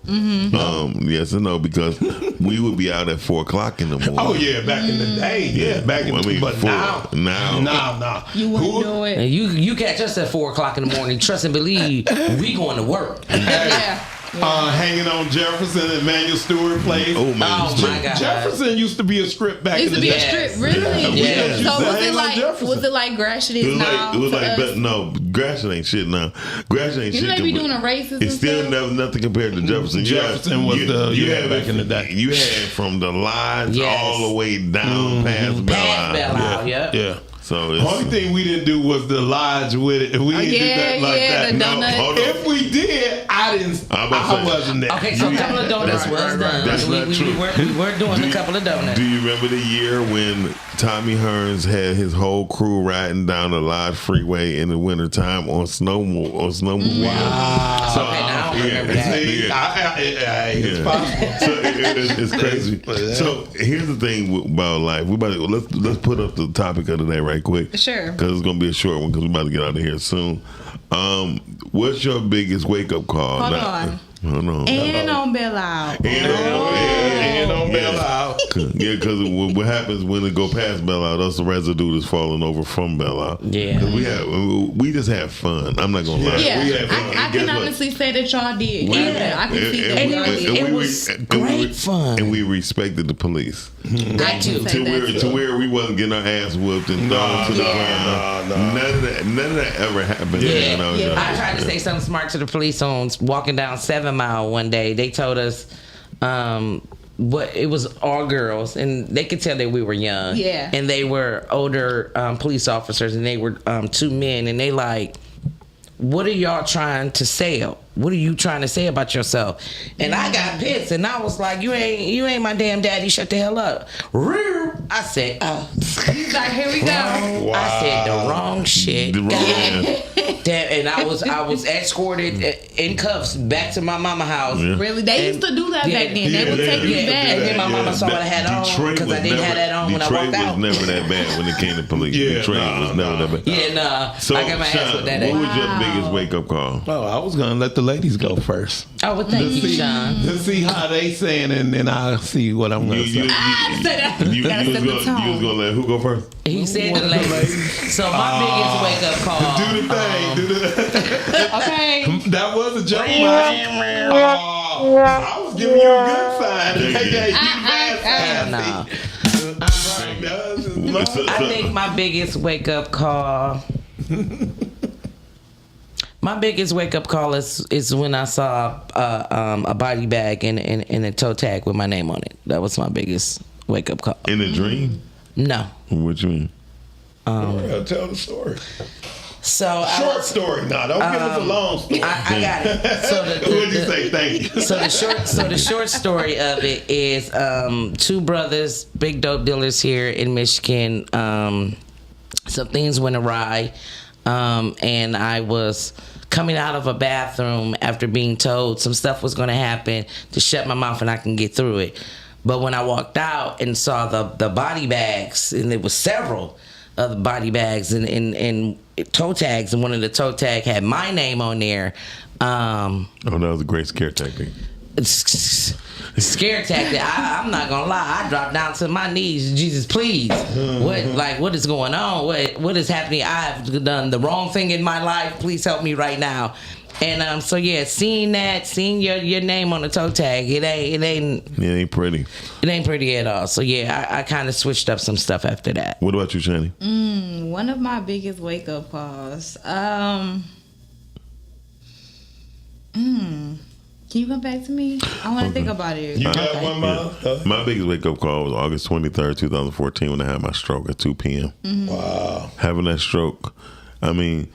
Yes and no, because we would be out at 4:00 in the morning. Oh yeah, back in the day, yeah, back in the but now, now, You wouldn't do it. And you catch us at 4:00 in the morning. Trust and believe, we going to work. Yeah. hanging on Jefferson and Manuel Stewart Place. Oh my God. Jefferson used to be a strip back It in used the to be day. a strip, really. Yeah. So was Hang it on like Jefferson. Gratiot It is was now? like, it was to like, us? but no, Gratiot ain't shit now. Gratiot ain't Didn't shit. they be doing a races It's and still stuff? never nothing compared to Jefferson. Jefferson was back in the day. You had from the lines Yes. all the way down past Belle Past Belle Isle. Isle, yeah. Yeah. So The only thing we didn't do was the lodge with it. We didn't do that like that. the No, donut. hold on. if we did, I didn't. I'm about to I say- wasn't there. Okay, so a couple of donuts That's was right, done. that's not true. We were doing a couple of donuts. Do you remember the year when Tommy Hearns had his whole crew riding down the Lodge Freeway in the wintertime on snowmobile? Wow. So, Okay, now I don't remember yeah, that. See, yeah. it's Yeah. possible. So it's crazy. So here's the thing about life. We about to, let's put up the topic of the day right quick. Sure. Because it's gonna be a short one because we're about to get out of here soon. What's your biggest wake up call? Hold on. Hold on. And on Belle Isle. And on Belle Isle. Yeah, because what happens when it go past Belle Isle, that's the residue that's falling over from Belle Isle. Yeah. 'Cause we just have fun. I'm not gonna lie. Yeah, we had fun. I Guess can what? honestly say that y'all did. Yeah, I can see that. and y'all it did. it was great fun. And we respected the police. I can say that. To where we wasn't getting our ass whooped and thrown to the ground. None of that ever happened. Yeah. You know, I tried to say something smart to the police on walking down 7 Mile one day. They told us what it was all girls, and they could tell that we were young. Yeah. And they were older police officers, and they were 2 men, and they like, what are y'all trying to sell? What are you trying to say about yourself? And I got pissed, and I was like, you ain't my damn daddy. Shut the hell up. I said, oh. He's like, here we go. I said the wrong shit. The wrong God damn, and I was escorted in cuffs back to my mama house. Yeah. Really? They used to do that back then. They would take you back. And then my mama saw what I had on because I didn't have that on when I walked out. Detroit was never that bad when it came to police. Yeah, Detroit was never that bad. Yeah, nah. So, I got my ass Sean, with that. what was your biggest wake up call? Oh, I was gonna let the ladies go first. Oh, well, thank you, Sean. To see how they saying, and then I'll see what I'm gonna say. You was gonna let who go first? He said the ladies. So my biggest wake up call. Do the thing. Do the. Okay. That was a joke, man. Oh, I was giving you a good sign. They gave you bad Nah. sign. I think my biggest wake up call. My biggest wake up call is when I saw a body bag and a toe tag with my name on it. That was my biggest wake up call. In a dream? No. What you mean? Tell the story. So Short story. Nah, don't give us a long story. I got it. So What'd you say? Thank you. So the short story of it is 2 brothers, big dope dealers here in Michigan, some things went awry, and I was coming out of a bathroom after being told some stuff was going to happen to shut my mouth and I can get through it. But when I walked out and saw the body bags, and there was several of the body bags and toe tags, and one of the toe tag had my name on there. Oh, that was a great scare tactic. Scare tactic. I'm not gonna lie. I dropped down to my knees. Jesus, please. What is going on? What is happening? I've done the wrong thing in my life. Please help me right now. And seeing your name on the toe tag, it ain't pretty. It ain't pretty at all. So yeah, I kind of switched up some stuff after that. What about you, Shani? One of my biggest wake up calls. Can you come back to me? I want to think about it. You got one, Mom? My biggest wake up call was August 23rd, 2014, when I had my stroke at 2 p.m. Wow. Having that stroke, I mean,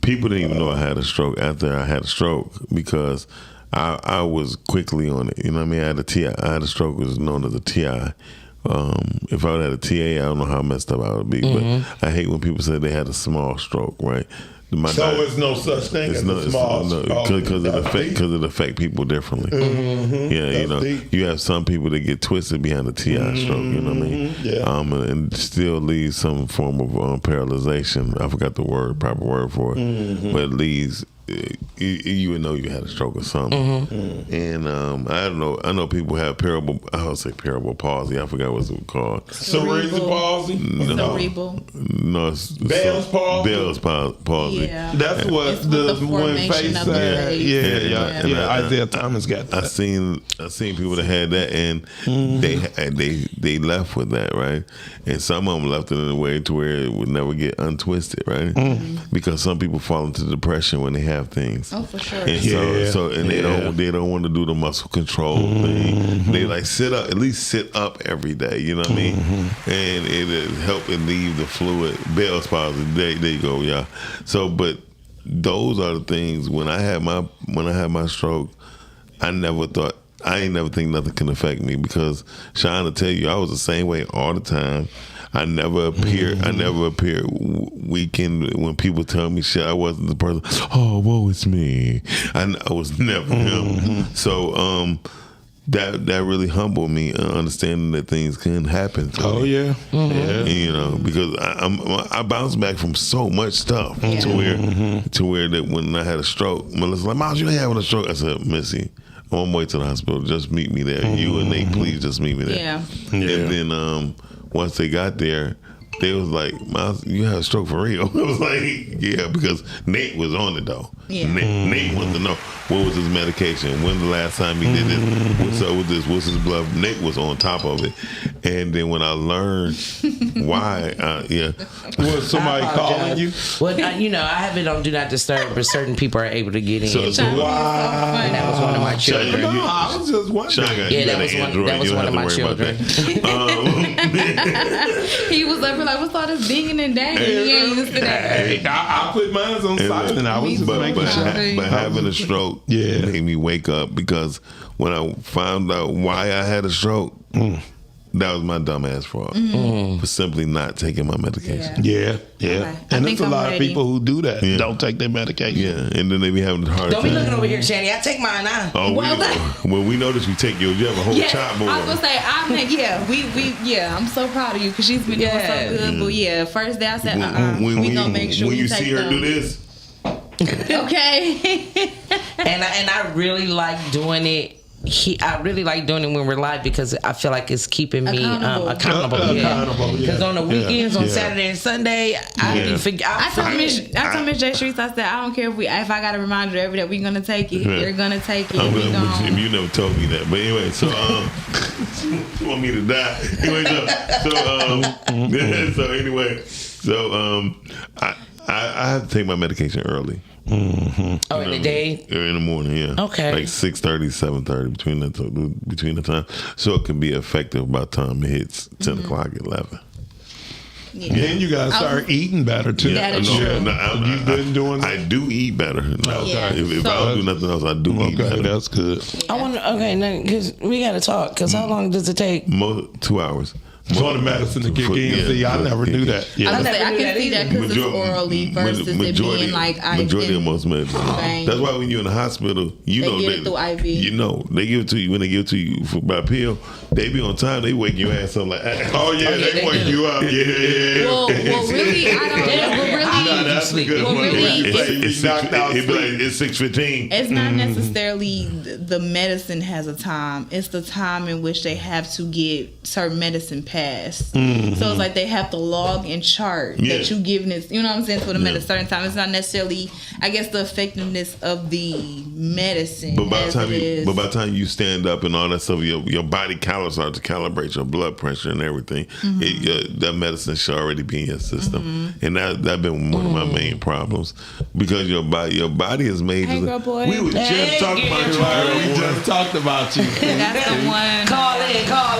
people didn't even know I had a stroke after I had a stroke because I was quickly on it. You know what I mean? I had a TI. I had a stroke, was known as a TI. If I had a TA, I don't know how messed up I would be. But I hate when people say they had a small stroke, right? It's no such thing as a small stroke. Because it affect people differently. You have some people that get twisted behind a TI stroke, you know what I mean? Yeah. And still leaves some form of paralyzation. I forgot the proper word for it. But it leaves, you would know you had a stroke or something. And I don't know. I know people have cerebral palsy. I forgot what it's called. Cerebral palsy? Cerebral. No, it's Bell's palsy. Bell's palsy. Yeah. That's what the one face said. Yeah. Isaiah Thomas got that. I seen people that had that, and they left with that, right? And some of them left it in a way to where it would never get untwisted, right? Because some people fall into depression when they have things. Oh, for sure. And they don't want to do the muscle control thing. They like at least sit up every day. You know what I mean? And it'll help relieve the fluid. Bell's palsy. There you go. Yeah. So, but those are the things. When I had my stroke, I ain't never think nothing can affect me, because Sean will tell you, I was the same way all the time. I never appeared weakened when people tell me shit. I wasn't the person. Oh, woe is me. I was never him. So that really humbled me, understanding that things can happen to me. Yeah. You know, because I bounced back from so much stuff to where that when I had a stroke, Melissa's like, "Miles, you ain't having a stroke." I said, "Missy, I'm on my way to the hospital. Just meet me there. You and Nate, please just meet me there." Yeah. And then once they got there, they was like, "Miles, you had a stroke for real?" I was like, "Yeah," because Nate was on it though. Yeah. Nate wanted to know what was his medication, when the last time he did this, what's up with this, what's his blood. Nate was on top of it, and then when I learned why, was somebody calling you? Well, I have it on Do Not Disturb, but certain people are able to get in. So Wow. And that was one of my children. No, I was just wondering. That was one of my children. He was up like, what's all this dinging and dangling? He ain't used to that. I put mine on silent. I was just making sure. But having a stroke made me wake up, because when I found out why I had a stroke, that was my dumb ass fault for simply not taking my medication. Yeah. Okay. And there's a lot of people who do that. Don't take their medication. Yeah, and then they be having a hard Don't time. be looking over here, Shani. I take mine now. Oh, we notice you take yours. You have a whole chop board. I was gonna say, I'm so proud of you, because she's been doing so good. But first day I said, we gonna make sure when we you take see her them. do this. Okay. and I really like doing it. I really like doing it when we're live, because I feel like it's keeping me accountable. Because on the weekends, on Saturday and Sunday, I told Miss J Streets, I said, I don't care if I got a reminder every day, we're gonna take it. We're gonna take it. You never told me that, but anyway, so you want me to die? Anyway, I have to take my medication early. In the day? In the morning, yeah. Okay. Like 6:30, 7:30, between the time, so it can be effective by the time it hits 10 o'clock, 11. Yeah. Then you gotta start eating better too. You've been doing. I do eat better. Yeah. If I don't do nothing else, I do eat better. That's good. I wonder. Okay, now because we gotta talk. Because how long does it take? 2 hours. for the medicine to kick in. See, I never knew that. I can see that because it's orally versus it being like majority of most medicine. That's why when you're in the hospital, they get it through IV. You know, they give it to you when they give it to you by pill. They be on time. They wake your ass up like, oh yeah, they wake you up. Yeah. Well, really, I don't. That's a good one. It's 6:15. It's not necessarily the medicine has a time. It's the time in which they have to get certain medicine passed. So it's like they have to log and chart that you giving this. You know what I'm saying? For the medicine, certain time. It's not necessarily, I guess, the effectiveness of the medicine. But by the time you stand up and all that stuff, your body calories start to calibrate your blood pressure and everything. That medicine should already be in your system, and that's been one of my main problems because your body is made. Hey, girl, boy. We were just talking about you. We just talked about you. That's the one. Call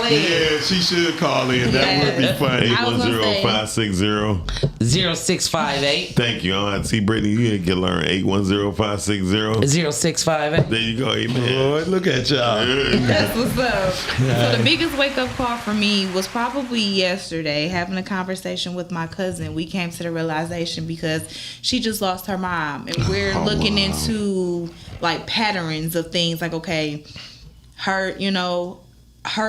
in. Yeah, she should call in. That would be funny. 810-560-0658. Thank you. I see Brittany. You can learn 810-560-0658. There you go. Amen. Lord, look at y'all. That's what's up. So the biggest wake up call for me was probably yesterday, having a conversation with my cousin. We came to the realization because she just lost her mom, and we're looking into like patterns of things. Like, okay, her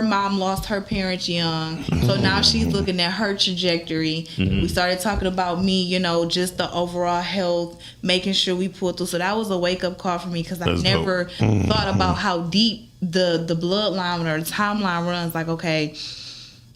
mom lost her parents young, so now she's looking at her trajectory. We started talking about me, just the overall health, making sure we pull through. So that was a wake up call for me because I never thought about how deep the bloodline or the timeline runs. Like, okay,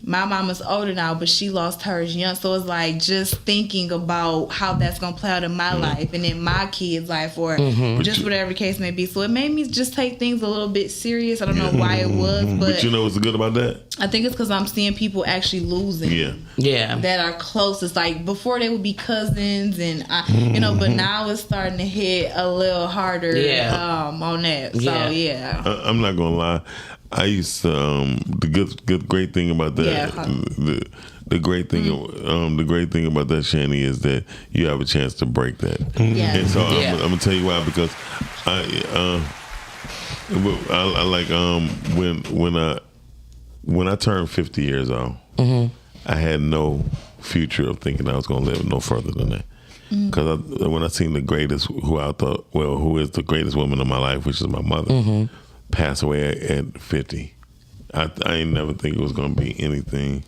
my mama's older now, but she lost hers young. So it's like just thinking about how that's going to play out in my life and in my kids' life or just whatever the case may be. So it made me just take things a little bit serious. I don't know why it was, but you know what's good about that? I think it's because I'm seeing people actually losing. Yeah. That are close. It's like before they would be cousins and, but now it's starting to hit a little harder on that. So, I'm not going to lie. I used to, the great thing about that, the great thing about that, Shani, is that you have a chance to break that. And so I'm gonna tell you why, because I like when I turned 50 years old, I had no future of thinking I was gonna live no further than that. Because when I seen the greatest, who is the greatest woman in my life, which is my mother, pass away at 50. I ain't never think it was going to be anything.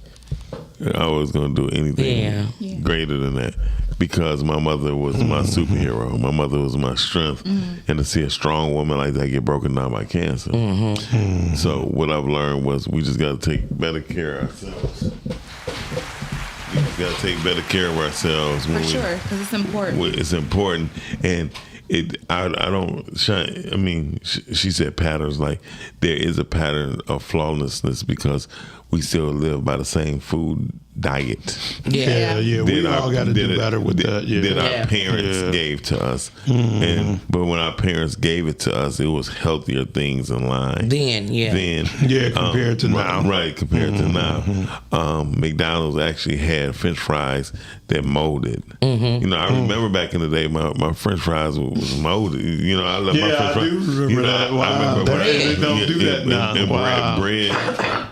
I was going to do anything greater than that because my mother was my superhero. My mother was my strength. And to see a strong woman like that get broken down by cancer. So what I've learned was we just got to take better care of ourselves. We just got to take better care of ourselves. For sure, because it's important. It's important. And she said patterns, like there is a pattern of flawlessness because we still live by the same food diet. We all got to do better with that. That our parents gave to us. But when our parents gave it to us, it was healthier things in line. Compared to now. Right, compared to now. McDonald's actually had French fries that molded. I remember back in the day, my French fries was molded. I love my French fries. I do remember that. Wow, they don't do that now. Bread.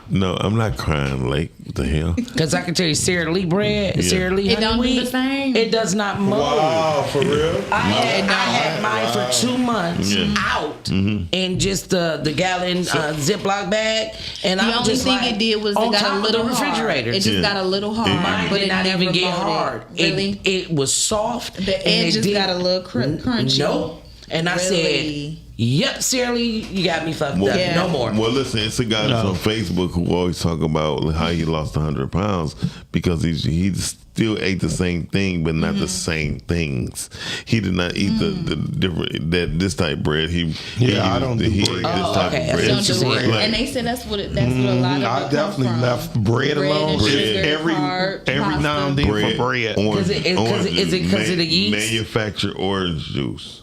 No, I'm not crying, Lake. What the hell? Because I can tell you, Sara Lee bread, Sara Lee it don't do the same. It does not mold. Wow, for real? I had mine for 2 months out in just the gallon Ziploc bag, and the only thing it did was it got a little refrigerator. It just got a little hard, mine but did it not never even get hard. Really, it was soft. The edge just got a little crunchy. Nope. And I said, "Yep, Sara Lee, you got me fucked up. No more." Well, listen, it's a guy on Facebook who always talk about how he lost 100 pounds because he still ate the same thing, but not the same things. He did not eat the different this type of bread. I don't do bread. This type of bread. Don't do it. And they said that's what a lot of I definitely left bread alone. Every now and then for bread. Is it because of the yeast? Manufactured orange juice.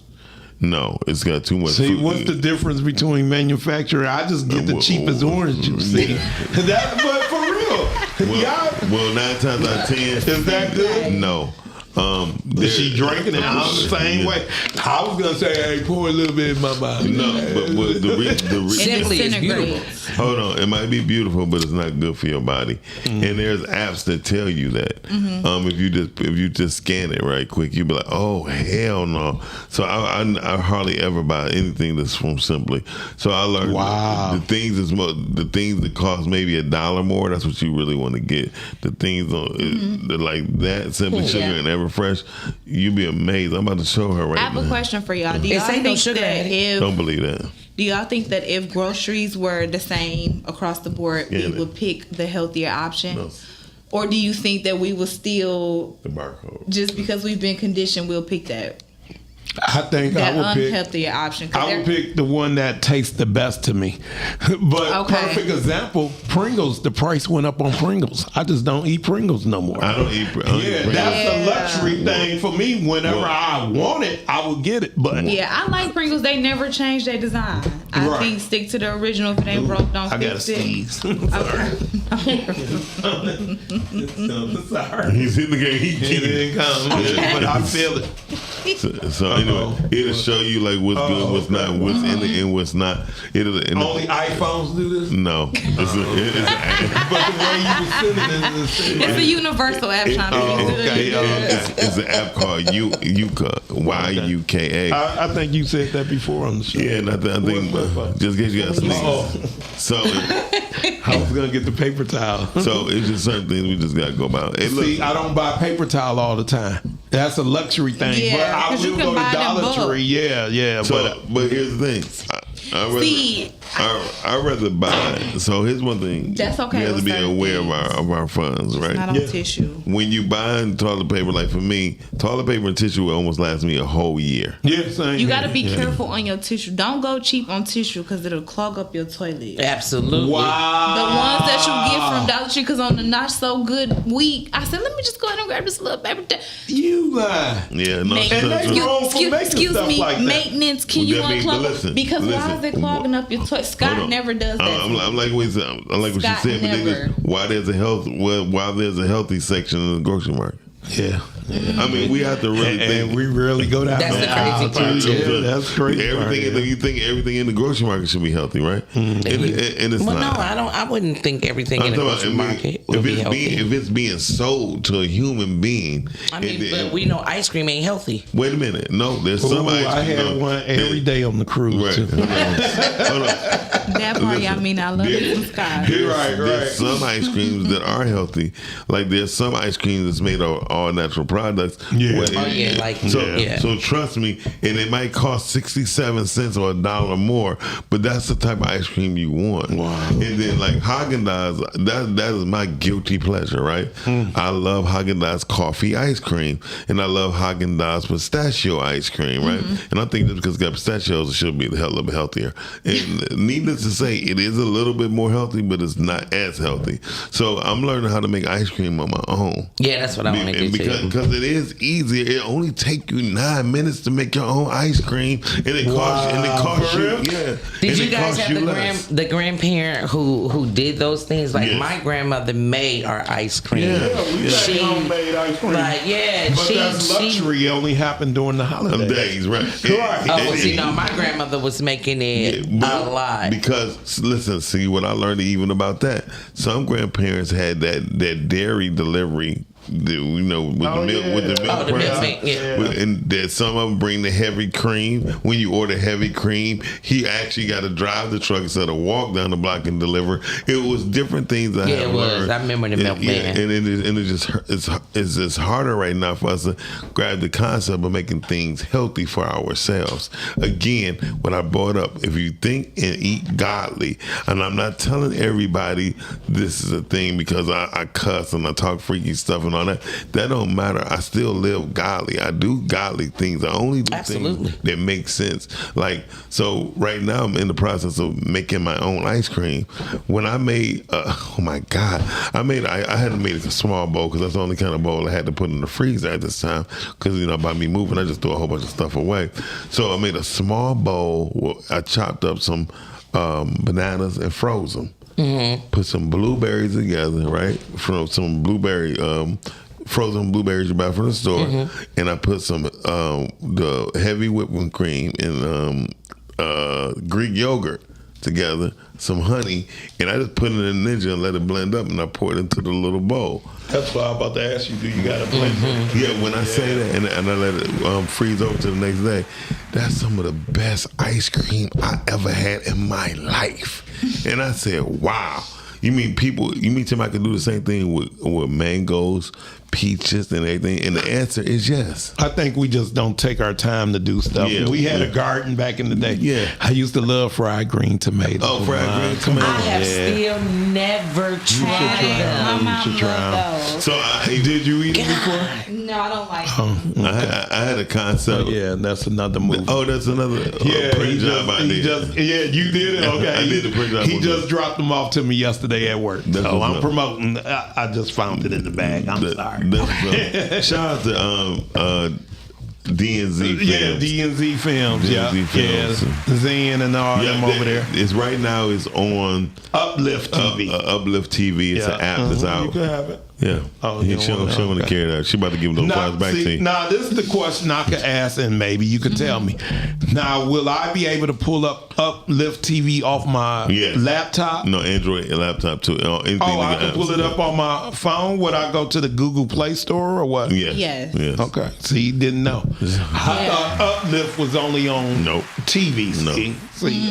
No, it's got too much. See, what's the difference between manufacturer? I just get the cheapest orange juice. See, but for real, well, 9 times out of 10, is that good? No. Is she drinking it? I'm the same way. I was gonna say, hey, pour a little bit in my body. No, but the Simply is beautiful. Hold on, it might be beautiful, but it's not good for your body. And there's apps that tell you that. If you just scan it right quick, you be like, oh hell no. So I hardly ever buy anything that's from Simply. So I learned the things that cost maybe $1 more. That's what you really want to get. The things that like that Simply Sugar and Everfresh, you'd be amazed. I'm about to show her right now. I have a question for y'all. Do y'all think that don't believe that? Do y'all think that if groceries were the same across the board, we would pick the healthier option? No. Or do you think that we would still, The barcode. just because we've been conditioned, we'll pick that I think I would pick. unhealthier option? 'Cause I would pick the one that tastes the best to me. But Okay. perfect example, Pringles. The price went up on Pringles. I just don't eat Pringles no more. I don't eat Pringles. That's a luxury thing for me. Whenever I want it, I will get it. But Yeah, I like Pringles. They never change their design. I Right. think stick to the original. If it ain't broke, don't I gotta fix it. sneeze. Sorry. He's in the game. He didn't come, but I feel it. So anyway, it'll show you like what's good, what's not, what's in it, and what's not. Only iPhones do this. No, it's an app. But the way you were sending it, It's a universal app trying to be good. It's an app called Yuka, YUKA. I think you said that before on the show. Yeah, and I think just in case you got sneeze. So I was gonna get the paper towel. So it's just certain things we just gotta go about. Hey, See, I don't buy paper towel all the time. That's a luxury thing. Yeah, but I 'cause you will can go to buy them Dollar bulk. Tree. Yeah. But here's the thing. I'd rather buy. So here's one thing. That's okay We have to with be certain aware of our funds, right? Not on tissue. When you buy toilet paper, like for me, toilet paper and tissue will almost last me a whole year. Yeah, same. You got to be careful on your tissue. Don't go cheap on tissue because it'll clog up your toilet. Absolutely. Wow. The ones that you get from Dollar Tree, because on the not so good week, I said, let me just go ahead and grab this little paper. You lie. Yeah, no. Excuse me, like that. maintenance. Can Well, you that mean- unclog? but listen, Because why listen. is it clogging up your toilet? Scott never does that. I'm like what you Scott said, but never. why there's a healthy section in the grocery market. Yeah. I mean, we have to really think. And we rarely go down That's that the aisle, crazy part, too. That's crazy. You think everything in the grocery market should be healthy, right? And it's Well, not. no, I wouldn't think everything in the grocery market would be healthy. If it's being sold to a human being, I mean, but we know ice cream ain't healthy. Wait a minute. No, there's some ice cream. I had one every day on the cruise. Right. Too. Hold on. That part, I mean, I love it from Scott. There's some ice creams that are healthy. Like there's some ice creams that's made of all natural products. Yeah. So trust me, and it might cost 67 cents or $1 more, but that's the type of ice cream you want. Wow. And then like Haagen-Dazs, that is my guilty pleasure, right? I love Haagen-Dazs coffee ice cream, and I love Haagen-Dazs pistachio ice cream, right? And I think just because it's got pistachios, it should be a little bit healthier. And needless to say, it is a little bit more healthy, but it's not as healthy. So I'm learning how to make ice cream on my own. Yeah, that's what I want to do too. Because it is easier. It only take you 9 minutes to make your own ice cream, and it costs you. Yeah. Did you guys have the grandparent who did those things? Like my grandmother made our ice cream. We got homemade ice cream. Like but that's luxury. It only happened during the holidays. Days, right? Right. Oh, well, see, no, my grandmother was making it a lot. Because listen, see what I learned even about that. Some grandparents had that dairy delivery. With the milk press. And that some of them bring the heavy cream. When you order heavy cream, he actually got to drive the truck instead of walk down the block and deliver. It was different things I had learned. I remember the milkman. It's just harder right now for us to grab the concept of making things healthy for ourselves. Again, what I brought up, if you think and eat godly, and I'm not telling everybody this is a thing because I cuss and I talk freaky stuff and all that don't matter. I still live godly. I do godly things. I only do things that make sense. Like, so right now I'm in the process of making my own ice cream. When I made, oh my God, I had to make a small bowl because that's the only kind of bowl I had to put in the freezer at this time because, by me moving, I just threw a whole bunch of stuff away. So I made a small bowl. I chopped up some bananas and froze them. Put some blueberries together, right? From some blueberry frozen blueberries you buy from the store, and I put some the heavy whipping cream and Greek yogurt together, some honey, and I just put it in the Ninja and let it blend up, and I pour it into the little bowl. That's what I'm about to ask you. Do you got to blend it? Yeah, when I say that, and I let it freeze over to the next day, that's some of the best ice cream I ever had in my life. And I said, wow. You mean somebody can do the same thing with mangoes, peaches, and everything? And the answer is yes. I think we just don't take our time to do stuff. Yeah, we had a garden back in the day. Yeah. I used to love fried green tomatoes. Oh, fried green tomatoes. I have still never tried them. You should try them. So did you eat it before? No, I don't like them. I had a concept. Yeah, that's another movie. Oh, that's another print job I did. You did it? Okay. I did the print job. He just dropped them off to me yesterday at work. So I'm promoting. I just found it in the bag. I'm sorry. Shout out to DNZ Films. Yeah, DNZ Films. DNZ Films. Yeah, Zen and all them over there. It's right now. It's on Uplift TV. Uplift TV. It's an app that's out. You can have it. Yeah. Oh, she don't want to carry that. She about to give them those flowers back to you. Now, this is the question I could ask, and maybe you could tell me. Now, will I be able to pull up Uplift TV off my laptop? No, Android laptop too. Anything I can pull it up on my phone. Would I go to the Google Play Store or what? Yes. Okay. See, didn't know. I thought Uplift was only on TV. See,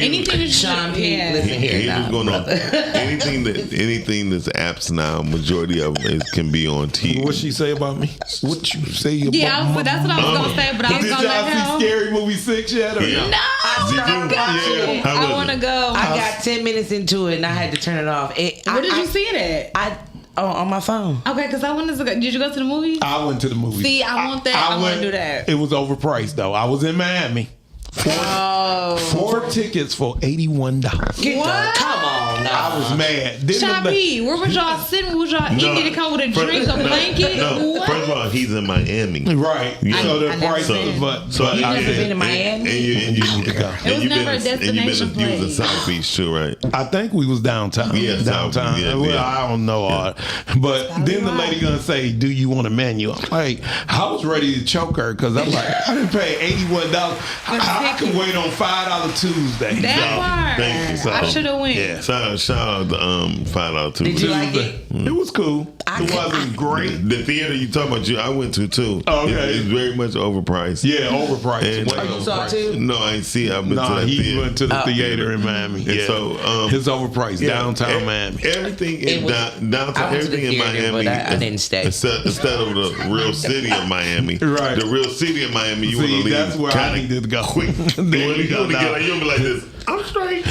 anything that Sean P. Listen Here's here what's going on. Anything that's apps now, majority of them can be on TV. What she say about me? What you say about me? That's what I was gonna say, but I was Did gonna let y'all see Scary Movie 6 yet? Or No, I want to go. I got 10 minutes into it and I had to turn it off. Where did you see it at? On my phone. Okay, because I wanted to go. Did you go to the movie? I went to the movie. See, I want that. I want to do that. It was overpriced though. I was in Miami. Four tickets for $81. What? Come on now. I was mad. Sean P, where was y'all sitting? Was y'all eating? Did it come with a drink, a blanket? No, first of all, he's in Miami. Right. So the price So you never been to Miami? It was never a destination place. You was in South Beach too, right? I think we was downtown. Yeah, downtown. I don't know. But then the lady gonna say, "Do you want a menu?" I'm like, I was ready to choke her because I'm like, I didn't pay $81. I can wait on $5 Tuesday. That part. Thank you. So, I should have went. Yeah. Shout out to $5 Tuesday. Did you like it? It was cool. It wasn't great. The theater you talking about, I went to too. Okay. It's very much overpriced. Yeah, overpriced. And, you saw it too? No, I ain't see. I've been to that he theater. went to the theater in Miami. And Yeah. so it's overpriced downtown Miami. Everything in downtown, I went to the everything in theater, Miami. but I didn't stay. Instead of the real city of Miami, Right. The real city of Miami, you want to See, leave. that's where I needed to go. Quick. There you go. You'll be like this. I'm straight.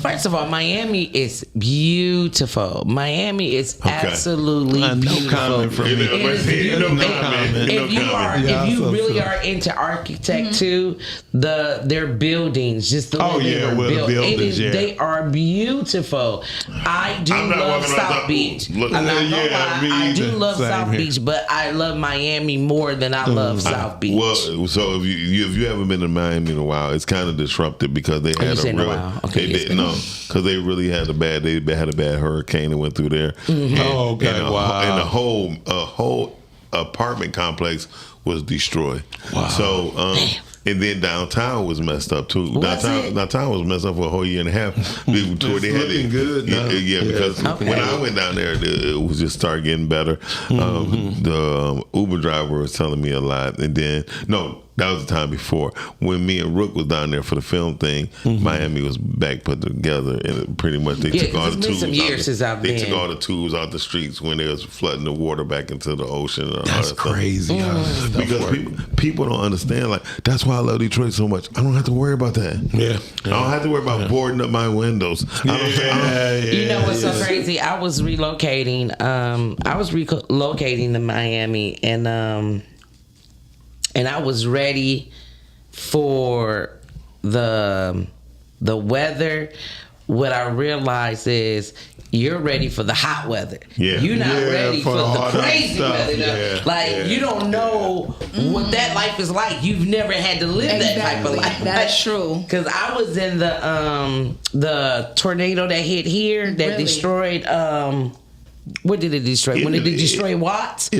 First of all, Miami is beautiful. Miami is absolutely beautiful. No comment from me. If you really are into architect too, their buildings, just the way they were built, they are beautiful. I do love South Beach. I'm not gonna lie, I do love South Beach, but I love Miami more than I love South Beach. Well, so if you haven't been to Miami in a while, it's kind of disrupted because they had because they really had a bad hurricane that went through there. And the whole apartment complex was destroyed. Wow. So and then downtown was messed up too. Downtown was messed up for a whole year and a half before they had it. Good. Because when I went down there, it was just started getting better. The Uber driver was telling me a lot, and then that was the time before when me and Rook was down there for the film thing. Miami was back put together, and pretty much they took all the tubes. They took all the tubes out the streets when they was flooding the water back into the ocean. That's crazy. Because people don't understand. Like that's why I love Detroit so much. I don't have to worry about that. I don't have to worry about boarding up my windows. You know what's so crazy? I was relocating. To Miami, and I was ready for the weather. What I realized is you're ready for the hot weather. You're not ready for the crazy weather. You don't know what that life is like. You've never had to live that type of life. That's true. Because I was in the tornado that hit here that destroyed What did it destroy? When it did destroy Watts? I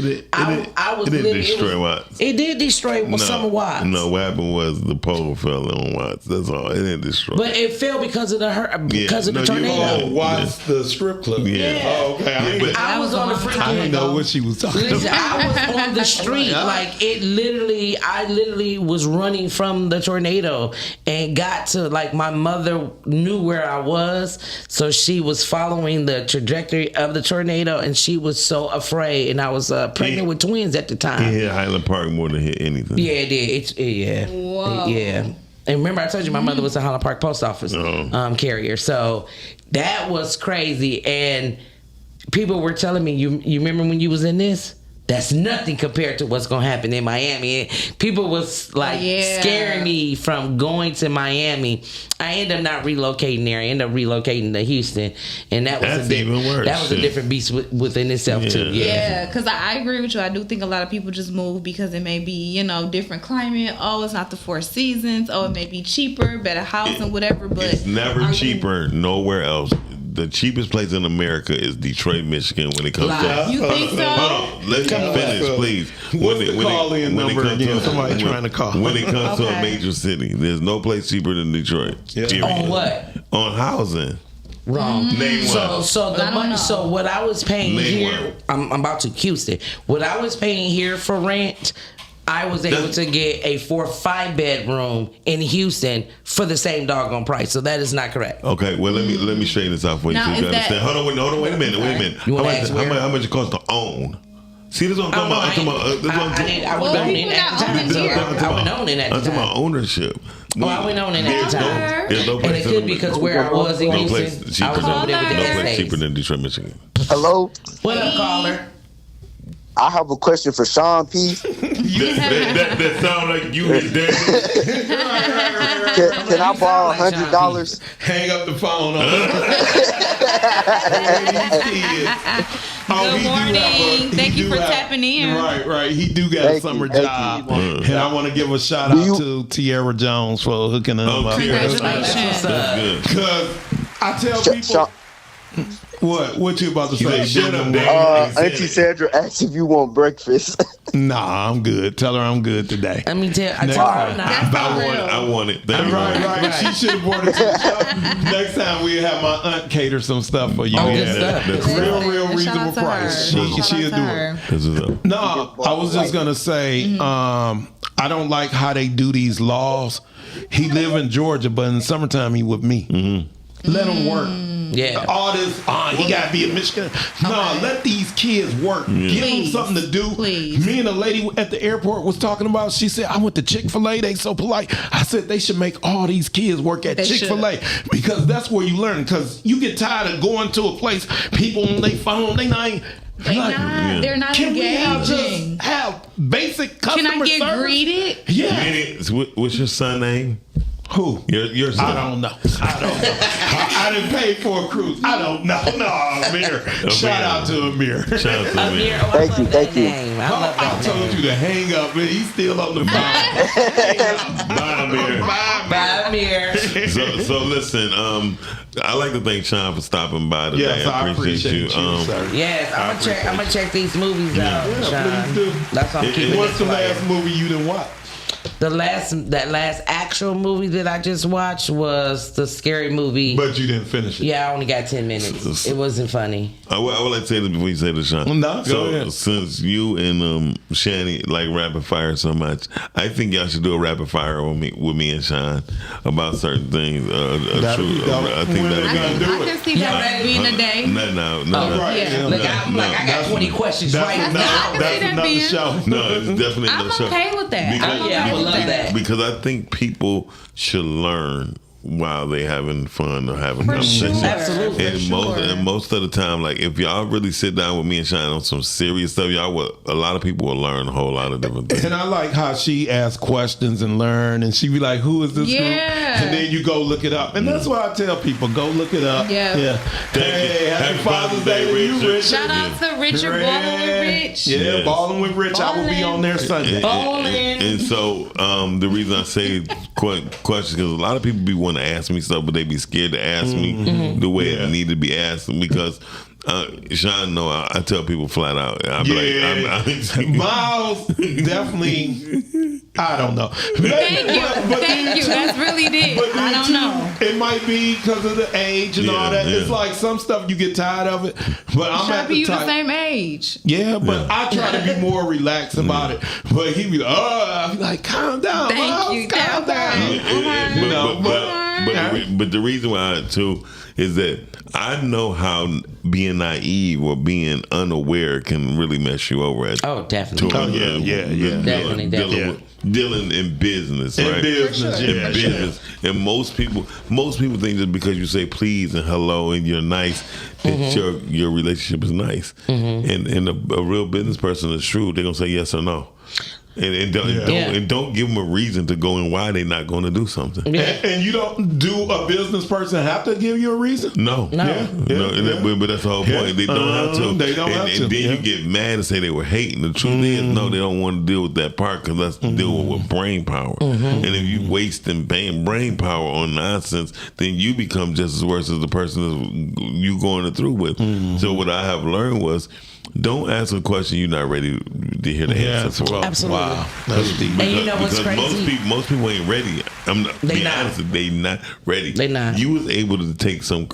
was it didn't literally- destroy Watts. It did destroy some of Watts. No, what happened was the pole fell on Watts. That's all. It didn't destroy. But it fell because of the tornado. Watts the strip club. Yeah. Oh, okay. I was on the freaking. I didn't know what she was talking Listen, about. I was on the street. Like I literally was running from the tornado and got to, like, my mother knew where I was, so she was following the trajectory of the tornado, and she was so afraid. And I was pregnant with twins at the time. It hit Highland Park more than hit anything. Yeah, it did. Yeah. And remember, I told you my mother was a Highland Park post office carrier. So that was crazy. And people were telling me, you remember when you was in this? That's nothing compared to what's going to happen in Miami. And people was like scaring me from going to Miami. I ended up not relocating there. I ended up relocating to Houston. And that's even worse. That was a different beast within itself too. Yeah, because I agree with you. I do think a lot of people just move because it may be, different climate. Oh, it's not the 4 seasons. Oh, it may be cheaper, better housing, whatever. But it's never cheaper nowhere else. The cheapest place in America is Detroit, Michigan. When it comes to you think so? Hold on, let me finish, please. What's the call-in number again? Somebody trying to call. When it comes to a major city, there's no place cheaper than Detroit. Period. On what? On housing. Wrong. Name one. So the money. So what I was paying Name here, one. I'm about to Houston. What I was paying here for rent, I was able to get a 4 or 5 bedroom in Houston for the same doggone price. So that is not correct. Okay, well let me straighten this out for you Now, so you is can understand. Hold on, wait a minute. You wanna ask How much it costs to own? See, this is what I'm talking about. I was owning at the time. I was owning at the I'm talking time. about ownership. I went owning at the time. There's no And place it could be because where I was in no place Houston, I was cheaper over there with the no place estates. cheaper than Detroit, Michigan. Hello? What up, caller? I have a question for Sean P. that sound like you his daddy. Can I borrow $100? Hang up the phone. Good morning. Thank you for tapping in. Right. He do got a summer job. And I want to give a shout out to Tierra Jones for hooking him up. Congratulations. Because I tell people... What you about to say? Shut up, Dad. Auntie Sandra asked if you want breakfast. Nah, I'm good. Tell her I'm good today. I mean, I want it. Right. She should have brought it to the show. Next time we'll have my aunt cater some stuff for you. Good stuff. That's real reasonable price. She'll do it. No, I was just gonna say, I don't like how they do these laws. He live in Georgia, but in the summertime he with me. Let him work. Yeah. All this, he gotta be in Michigan. No, let these kids work. Give them something to do. Please. Me and a lady at the airport was talking about, she said, I went to Chick-fil-A, they so polite. I said, they should make all these kids work at Chick-fil-A because that's where you learn. Because you get tired of going to a place, people on their phone, they're not engaging. We have basic customer service? Can I get greeted? Yeah. What's your son's name? Who? Your son. I don't know. I didn't pay for a cruise. I don't know. No, Amir. Shout out to Amir. Shout out to Amir. Thank you. I told you to hang up, man. He's still on the phone. Bye, Amir. Bye, Amir. So listen, I like to thank Sean for stopping by today. Yes, I appreciate you, sir. Yes, I'm gonna check these movies out, Sean. Please do. That's what I'm keeping. What's the last movie you didn't watch? That last actual movie that I just watched was the Scary Movie. But you didn't finish it. Yeah, I only got 10 minutes. It wasn't funny. I would like to say this before you say this, Sean. No, go ahead. Since you and Shani like rapid fire so much, I think y'all should do a rapid fire with me and Sean about certain things. I think that'd be good. I can see that being a day. No. I got 20 questions right now. That's another show. No, it's definitely another show. I'm okay with that. I would love that. Because I think people should learn while they having fun or having conversation. Sure. Absolutely. And most of the time, like if y'all really sit down with me and Shine on some serious stuff, a lot of people will learn a whole lot of different things. And I like how she asks questions and learn, and she be like, "Who is this group?" And then you go look it up, and that's why I tell people, go look it up. Yeah. Hey, happy Father's Day to you, Richard. Shout out to Richard, Balling with Rich. Yeah, Balling with Rich. I will be on there Sunday. And so the reason I say questions because a lot of people want to ask me stuff, but they be scared to ask me the way it need to be asked because Sean, no, I tell people flat out. I'm like, Miles definitely. I don't know. Thank you. That's really it. I don't know. It might be because of the age and all that. It's like some stuff you get tired of it. But I'm at the the same age. Yeah, but I try to be more relaxed about it. But he be like, I be like, calm down. Thank you. Calm down. But the reason why too is that I know how being naive or being unaware can really mess you over. Definitely. Definitely. Dealing in business, right? In business, in business. And most people think just because you say please and hello and you're nice, that your relationship is nice. And a real business person is shrewd. They're gonna say yes or no. And don't give them a reason to go and why they're not going to do something. And you don't do a business person have to give you a reason? No. But that's the whole point. They don't have to. They don't have to. And then you get mad and say they were hating. The truth is, no, they don't want to deal with that part because that's dealing with brain power. And if you wasting brain power on nonsense, then you become just as worse as the person you going through with. So what I have learned was, don't ask a question you're not ready to hear the answer for. Absolutely. Wow. That's deep. And you know what's crazy? Most people ain't ready. They not ready. They not. You was able to take some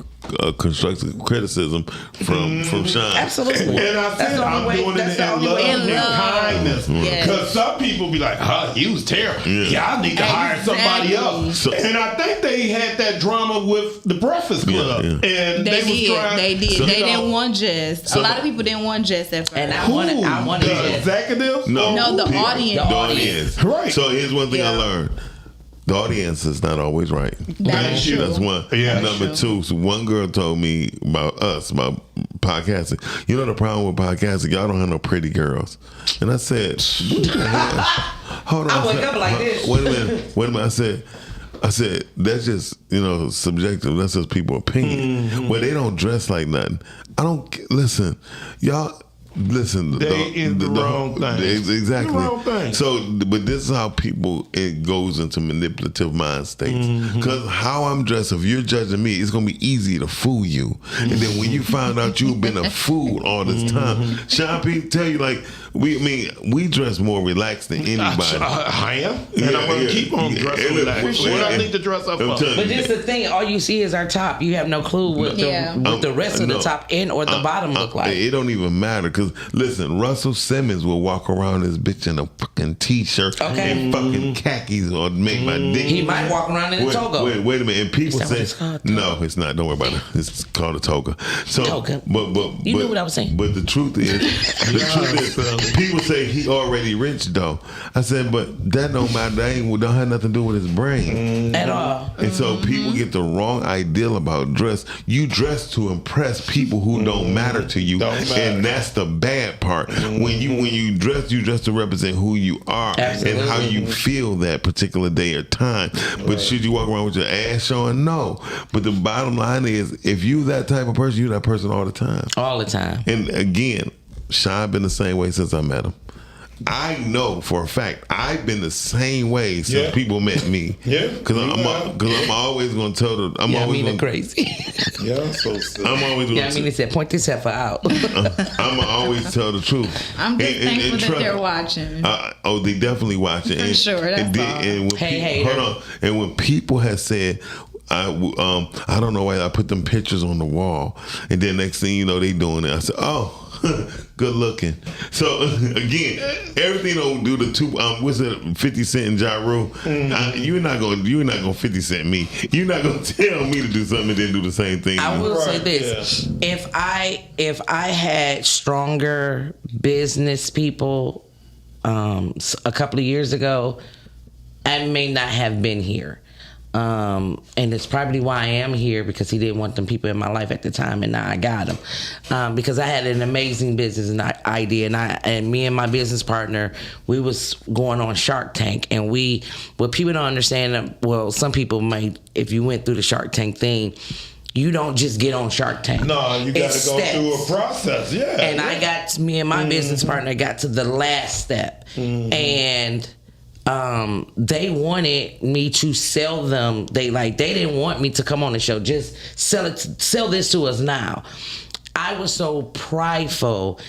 constructive criticism from Sean. Absolutely. And I said I'm doing it in love and kindness. Because some people be like, he was terrible. Yeah, I need to hire somebody else. And I think they had that drama with the Breakfast Club. And they did. They didn't want Jess. A lot of people didn't want Jess at first. And I wanted the Jess. executives? No, the audience. The audience. Right. So here's one thing I learned. The audience is not always right. That's one. Yeah. Number two, so one girl told me about podcasting. You know the problem with podcasting, y'all don't have no pretty girls. And I said, what the hell? Hold on. I wake up like this. Wait a minute. I said, that's just, subjective. That's just people's opinion. Well, they don't dress like nothing. Listen, y'all. Listen, they the wrong thing. Exactly. The wrong thing. So, but this is how it goes into manipulative mind states. Because how I'm dressed, if you're judging me, it's gonna be easy to fool you. And then when you find out you've been a fool all this time, Sean P tell you we dress more relaxed than anybody. I am, and I'm gonna keep on dressing relaxed. What I need to dress up for? But this is the thing. All you see is our top. You have no clue what the rest of the top end or the bottom look like. It don't even matter because listen, Russell Simmons will walk around this bitch in a fucking t-shirt and fucking khakis or make my dick. He might walk around in a toga. Wait a minute. And people say no, it's not. Don't worry about it. It's called a toga. So, but you knew what I was saying. But the truth is, people say he already rich though. I said, but that don't matter. That don't have nothing to do with his brain at all. And so people get the wrong ideal about dress. You dress to impress people who don't matter to you, and that's the bad part. When you dress to represent who you are and how you feel that particular day or time. But should you walk around with your ass showing? No. But the bottom line is, if you that type of person, you that person all the time. All the time. And again, Sean been the same way since I met him. I know for a fact I've been the same way since people met me. Yeah, because I'm always going to tell them. I'm always going crazy. Yeah, so silly. I'm always. He said, point this heifer out. I'm always tell the truth. I'm just thankful that they're watching. They definitely watching. For sure. That's all. Hold on. And when people have said, I don't know why I put them pictures on the wall, and then next thing you know they doing it. I said, good looking. So again, everything don't do the two. What's it? 50 Cent and Ja Rule. You're not gonna 50 Cent me. You're not gonna tell me to do something and then do the same thing. I will say this: if I had stronger business people a couple of years ago, I may not have been here. And it's probably why I am here, because he didn't want them people in my life at the time, and now I got them. Because I had an amazing business idea, and me and my business partner, we was going on Shark Tank, and what people don't understand, well, some people might, if you went through the Shark Tank thing, you don't just get on Shark Tank. No, you got to go through a process. Yeah. And me and my business partner got to the last step, and they wanted me to sell them. They didn't want me to come on the show. Just sell this to us now. I was so prideful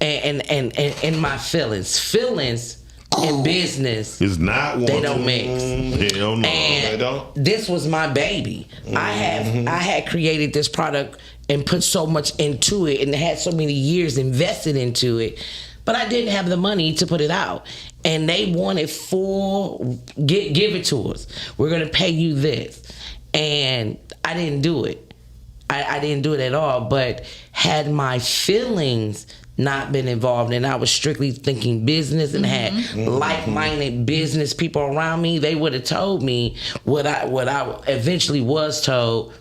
and in my feelings in business. It's not one. They don't mix. Hell no. And They don't. this was my baby. I had created this product and put so much into it and had so many years invested into it, but I didn't have the money to put it out. And they wanted full, give it to us. We're gonna pay you this. And I didn't do it. I didn't do it at all. But had my feelings not been involved and I was strictly thinking business and had like-minded business people around me, they would have told me what I eventually was told.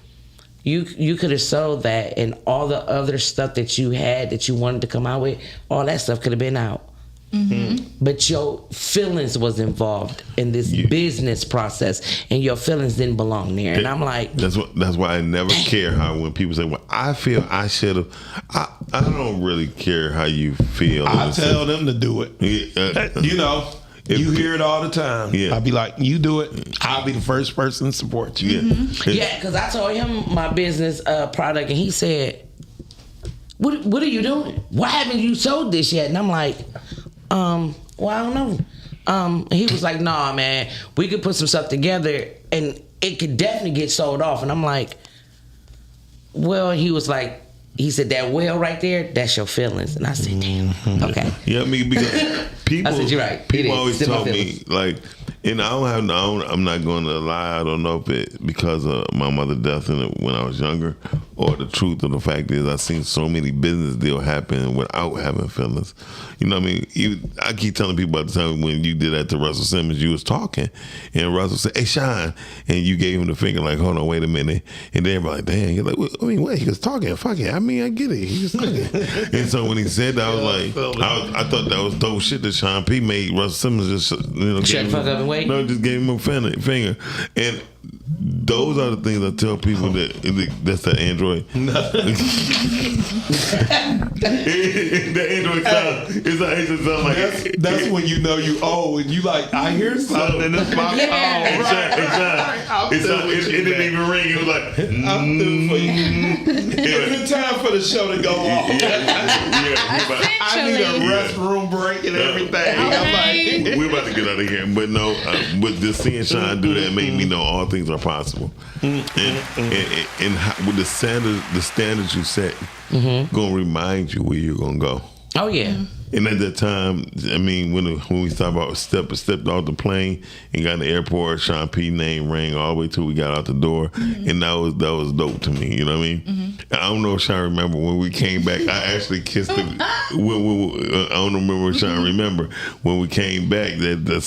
You could have sold that, and all the other stuff that you had that you wanted to come out with, all that stuff could have been out. But your feelings was involved in this business process, and your feelings didn't belong there. And I'm like, that's why I never care how when people say, "Well, I feel I should have." I don't really care how you feel. I tell them to do it. You know. You hear it all the time. Yeah. I'll be like, you do it. I'll be the first person to support you. Yeah, because I told him my business product, and he said, "What are you doing? Why haven't you sold this yet?" And I'm like, well, I don't know. He was like, "Nah, man, we could put some stuff together, and it could definitely get sold off." And I'm like, well, he was like, he said, "That well right there, that's your feelings." And I said, "Damn, okay." Yeah, I mean, because people, I said, "You're right. People It is. always It's in my told me, feelings." like, and I'm not going to lie. I don't know if it because of my mother's death when I was younger, or the truth of the fact is I've seen so many business deals happen without having feelings. You know what I mean? I keep telling people about the time when you did that to Russell Simmons, you was talking, and Russell said, "Hey, Sean," and you gave him the finger like, "Hold on, wait a minute," and then everybody like, "Damn," you're like, I mean, wait, he was talking. Fuck it. I mean, I get it. He was talking. And so when he said that, I was like, I thought that was dope shit that Sean P made. Russell Simmons just, Shut the fuck up and wait. No, just gave him a finger. And those are the things I tell people that's the Android. The Android sound. It sound like that's when you know you old and you like, I hear something and it's my phone. It didn't even ring. It was like, I'm through for you. Is it time for the show to go off? I need a restroom break and everything. I'm like, we're about to get out of here. But no, with just seeing Sean do that made me know all things are possible. And with the standards you set, gonna remind you where you're gonna go. Oh yeah. And at that time, I mean, when we talked about stepped off the plane and got in the airport, Sean P name rang all the way till we got out the door, and that was dope to me. You know what I mean? I don't know if Sean remember when we came back. I actually kissed the. I don't remember if Sean remember when we came back the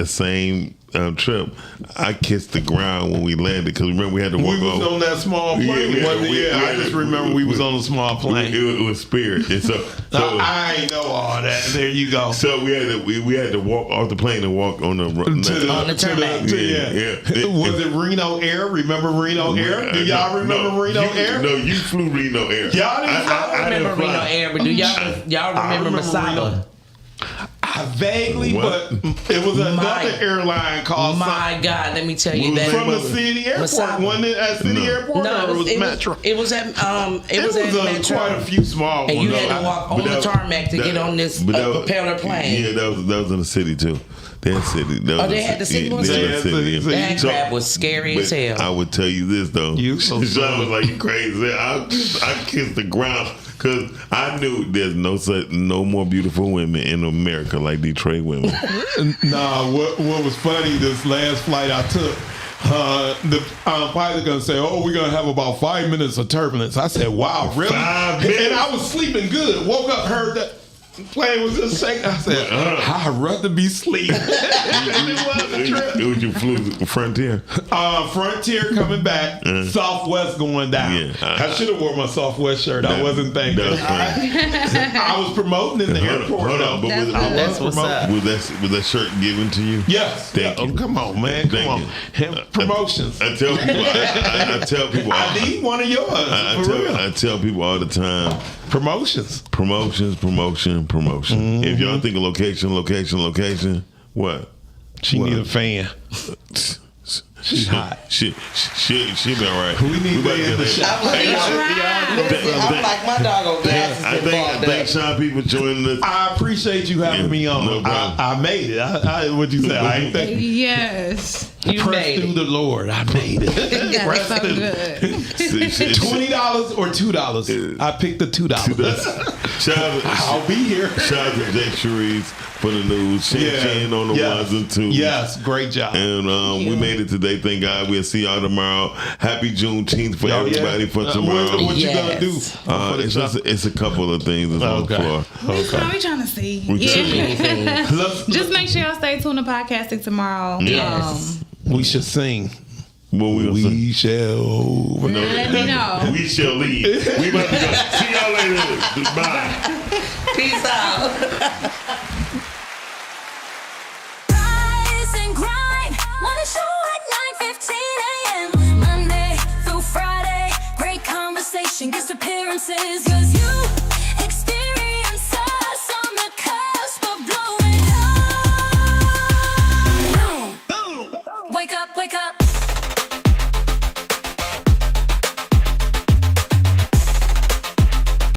same trip. I kissed the ground when we landed because remember we had to walk we was over. on that small plane. I just remember we was on a small plane. It was Spirit, and so I ain't know all that. There you go. So we had to walk off the plane and walk on the tarmac. Yeah. Was it Reno Air? Remember Reno Air? Do y'all remember Reno Air? No, you flew Reno Air. Y'all didn't. I remember Reno Air, but do y'all remember Masaba? Vaguely, but it was another airline called. My God, let me tell you that from the city airport. Wasn't it at City Airport? No, or it was Metro. It was at Metro. Quite a few small ones. And you had to walk on the tarmac to get on this propeller plane. Yeah, that was in the city too. They had city. They had the city ones. That crap was scary as hell. I would tell you this though. Sean was like, "You crazy?" I kissed the ground. Cause I knew there's no more beautiful women in America like Detroit women. Nah, what was funny, this last flight I took, the pilot gonna say, "Oh, we're gonna have about 5 minutes of turbulence." I said, "Wow, really?" 5 minutes? And I was sleeping good. Woke up, heard that plane was just shaking. I said, "I'd rather be asleep." You flew Frontier? Frontier coming back, Southwest going down. Yeah, I should have worn my Southwest shirt. I wasn't thinking. I was promoting in the airport. Hold on, but was that shirt given to you? Yes. Thank you. Come on, man. Come on. Promotions. I tell people. I tell people. I need one of yours. I tell people all the time. Promotions. If y'all think of location, what? She need a fan. She's hot. She be all right. We need to end the show. I'm like my dog on glasses. I thank Sean P for joining us. I appreciate you having me on. No problem. I made it. What'd you say? I ain't think. Yes. You Press made through it. the Lord. I made it. That's Press so through. good. $20 or $2? I picked the $2. I'll be here. Shout out to Jake Cherise for the news. Chin on the ones and twos. Yes, great job. And we made it today. Thank God. We'll see y'all tomorrow. Happy Juneteenth for everybody for tomorrow. What you gonna do? It's a couple of things that's on the floor. What are we trying to see? Just make sure y'all stay tuned to podcasting tomorrow. Yes. We should sing. Well, we shall. Let me know. We shall leave. We about to go. See y'all later. Bye.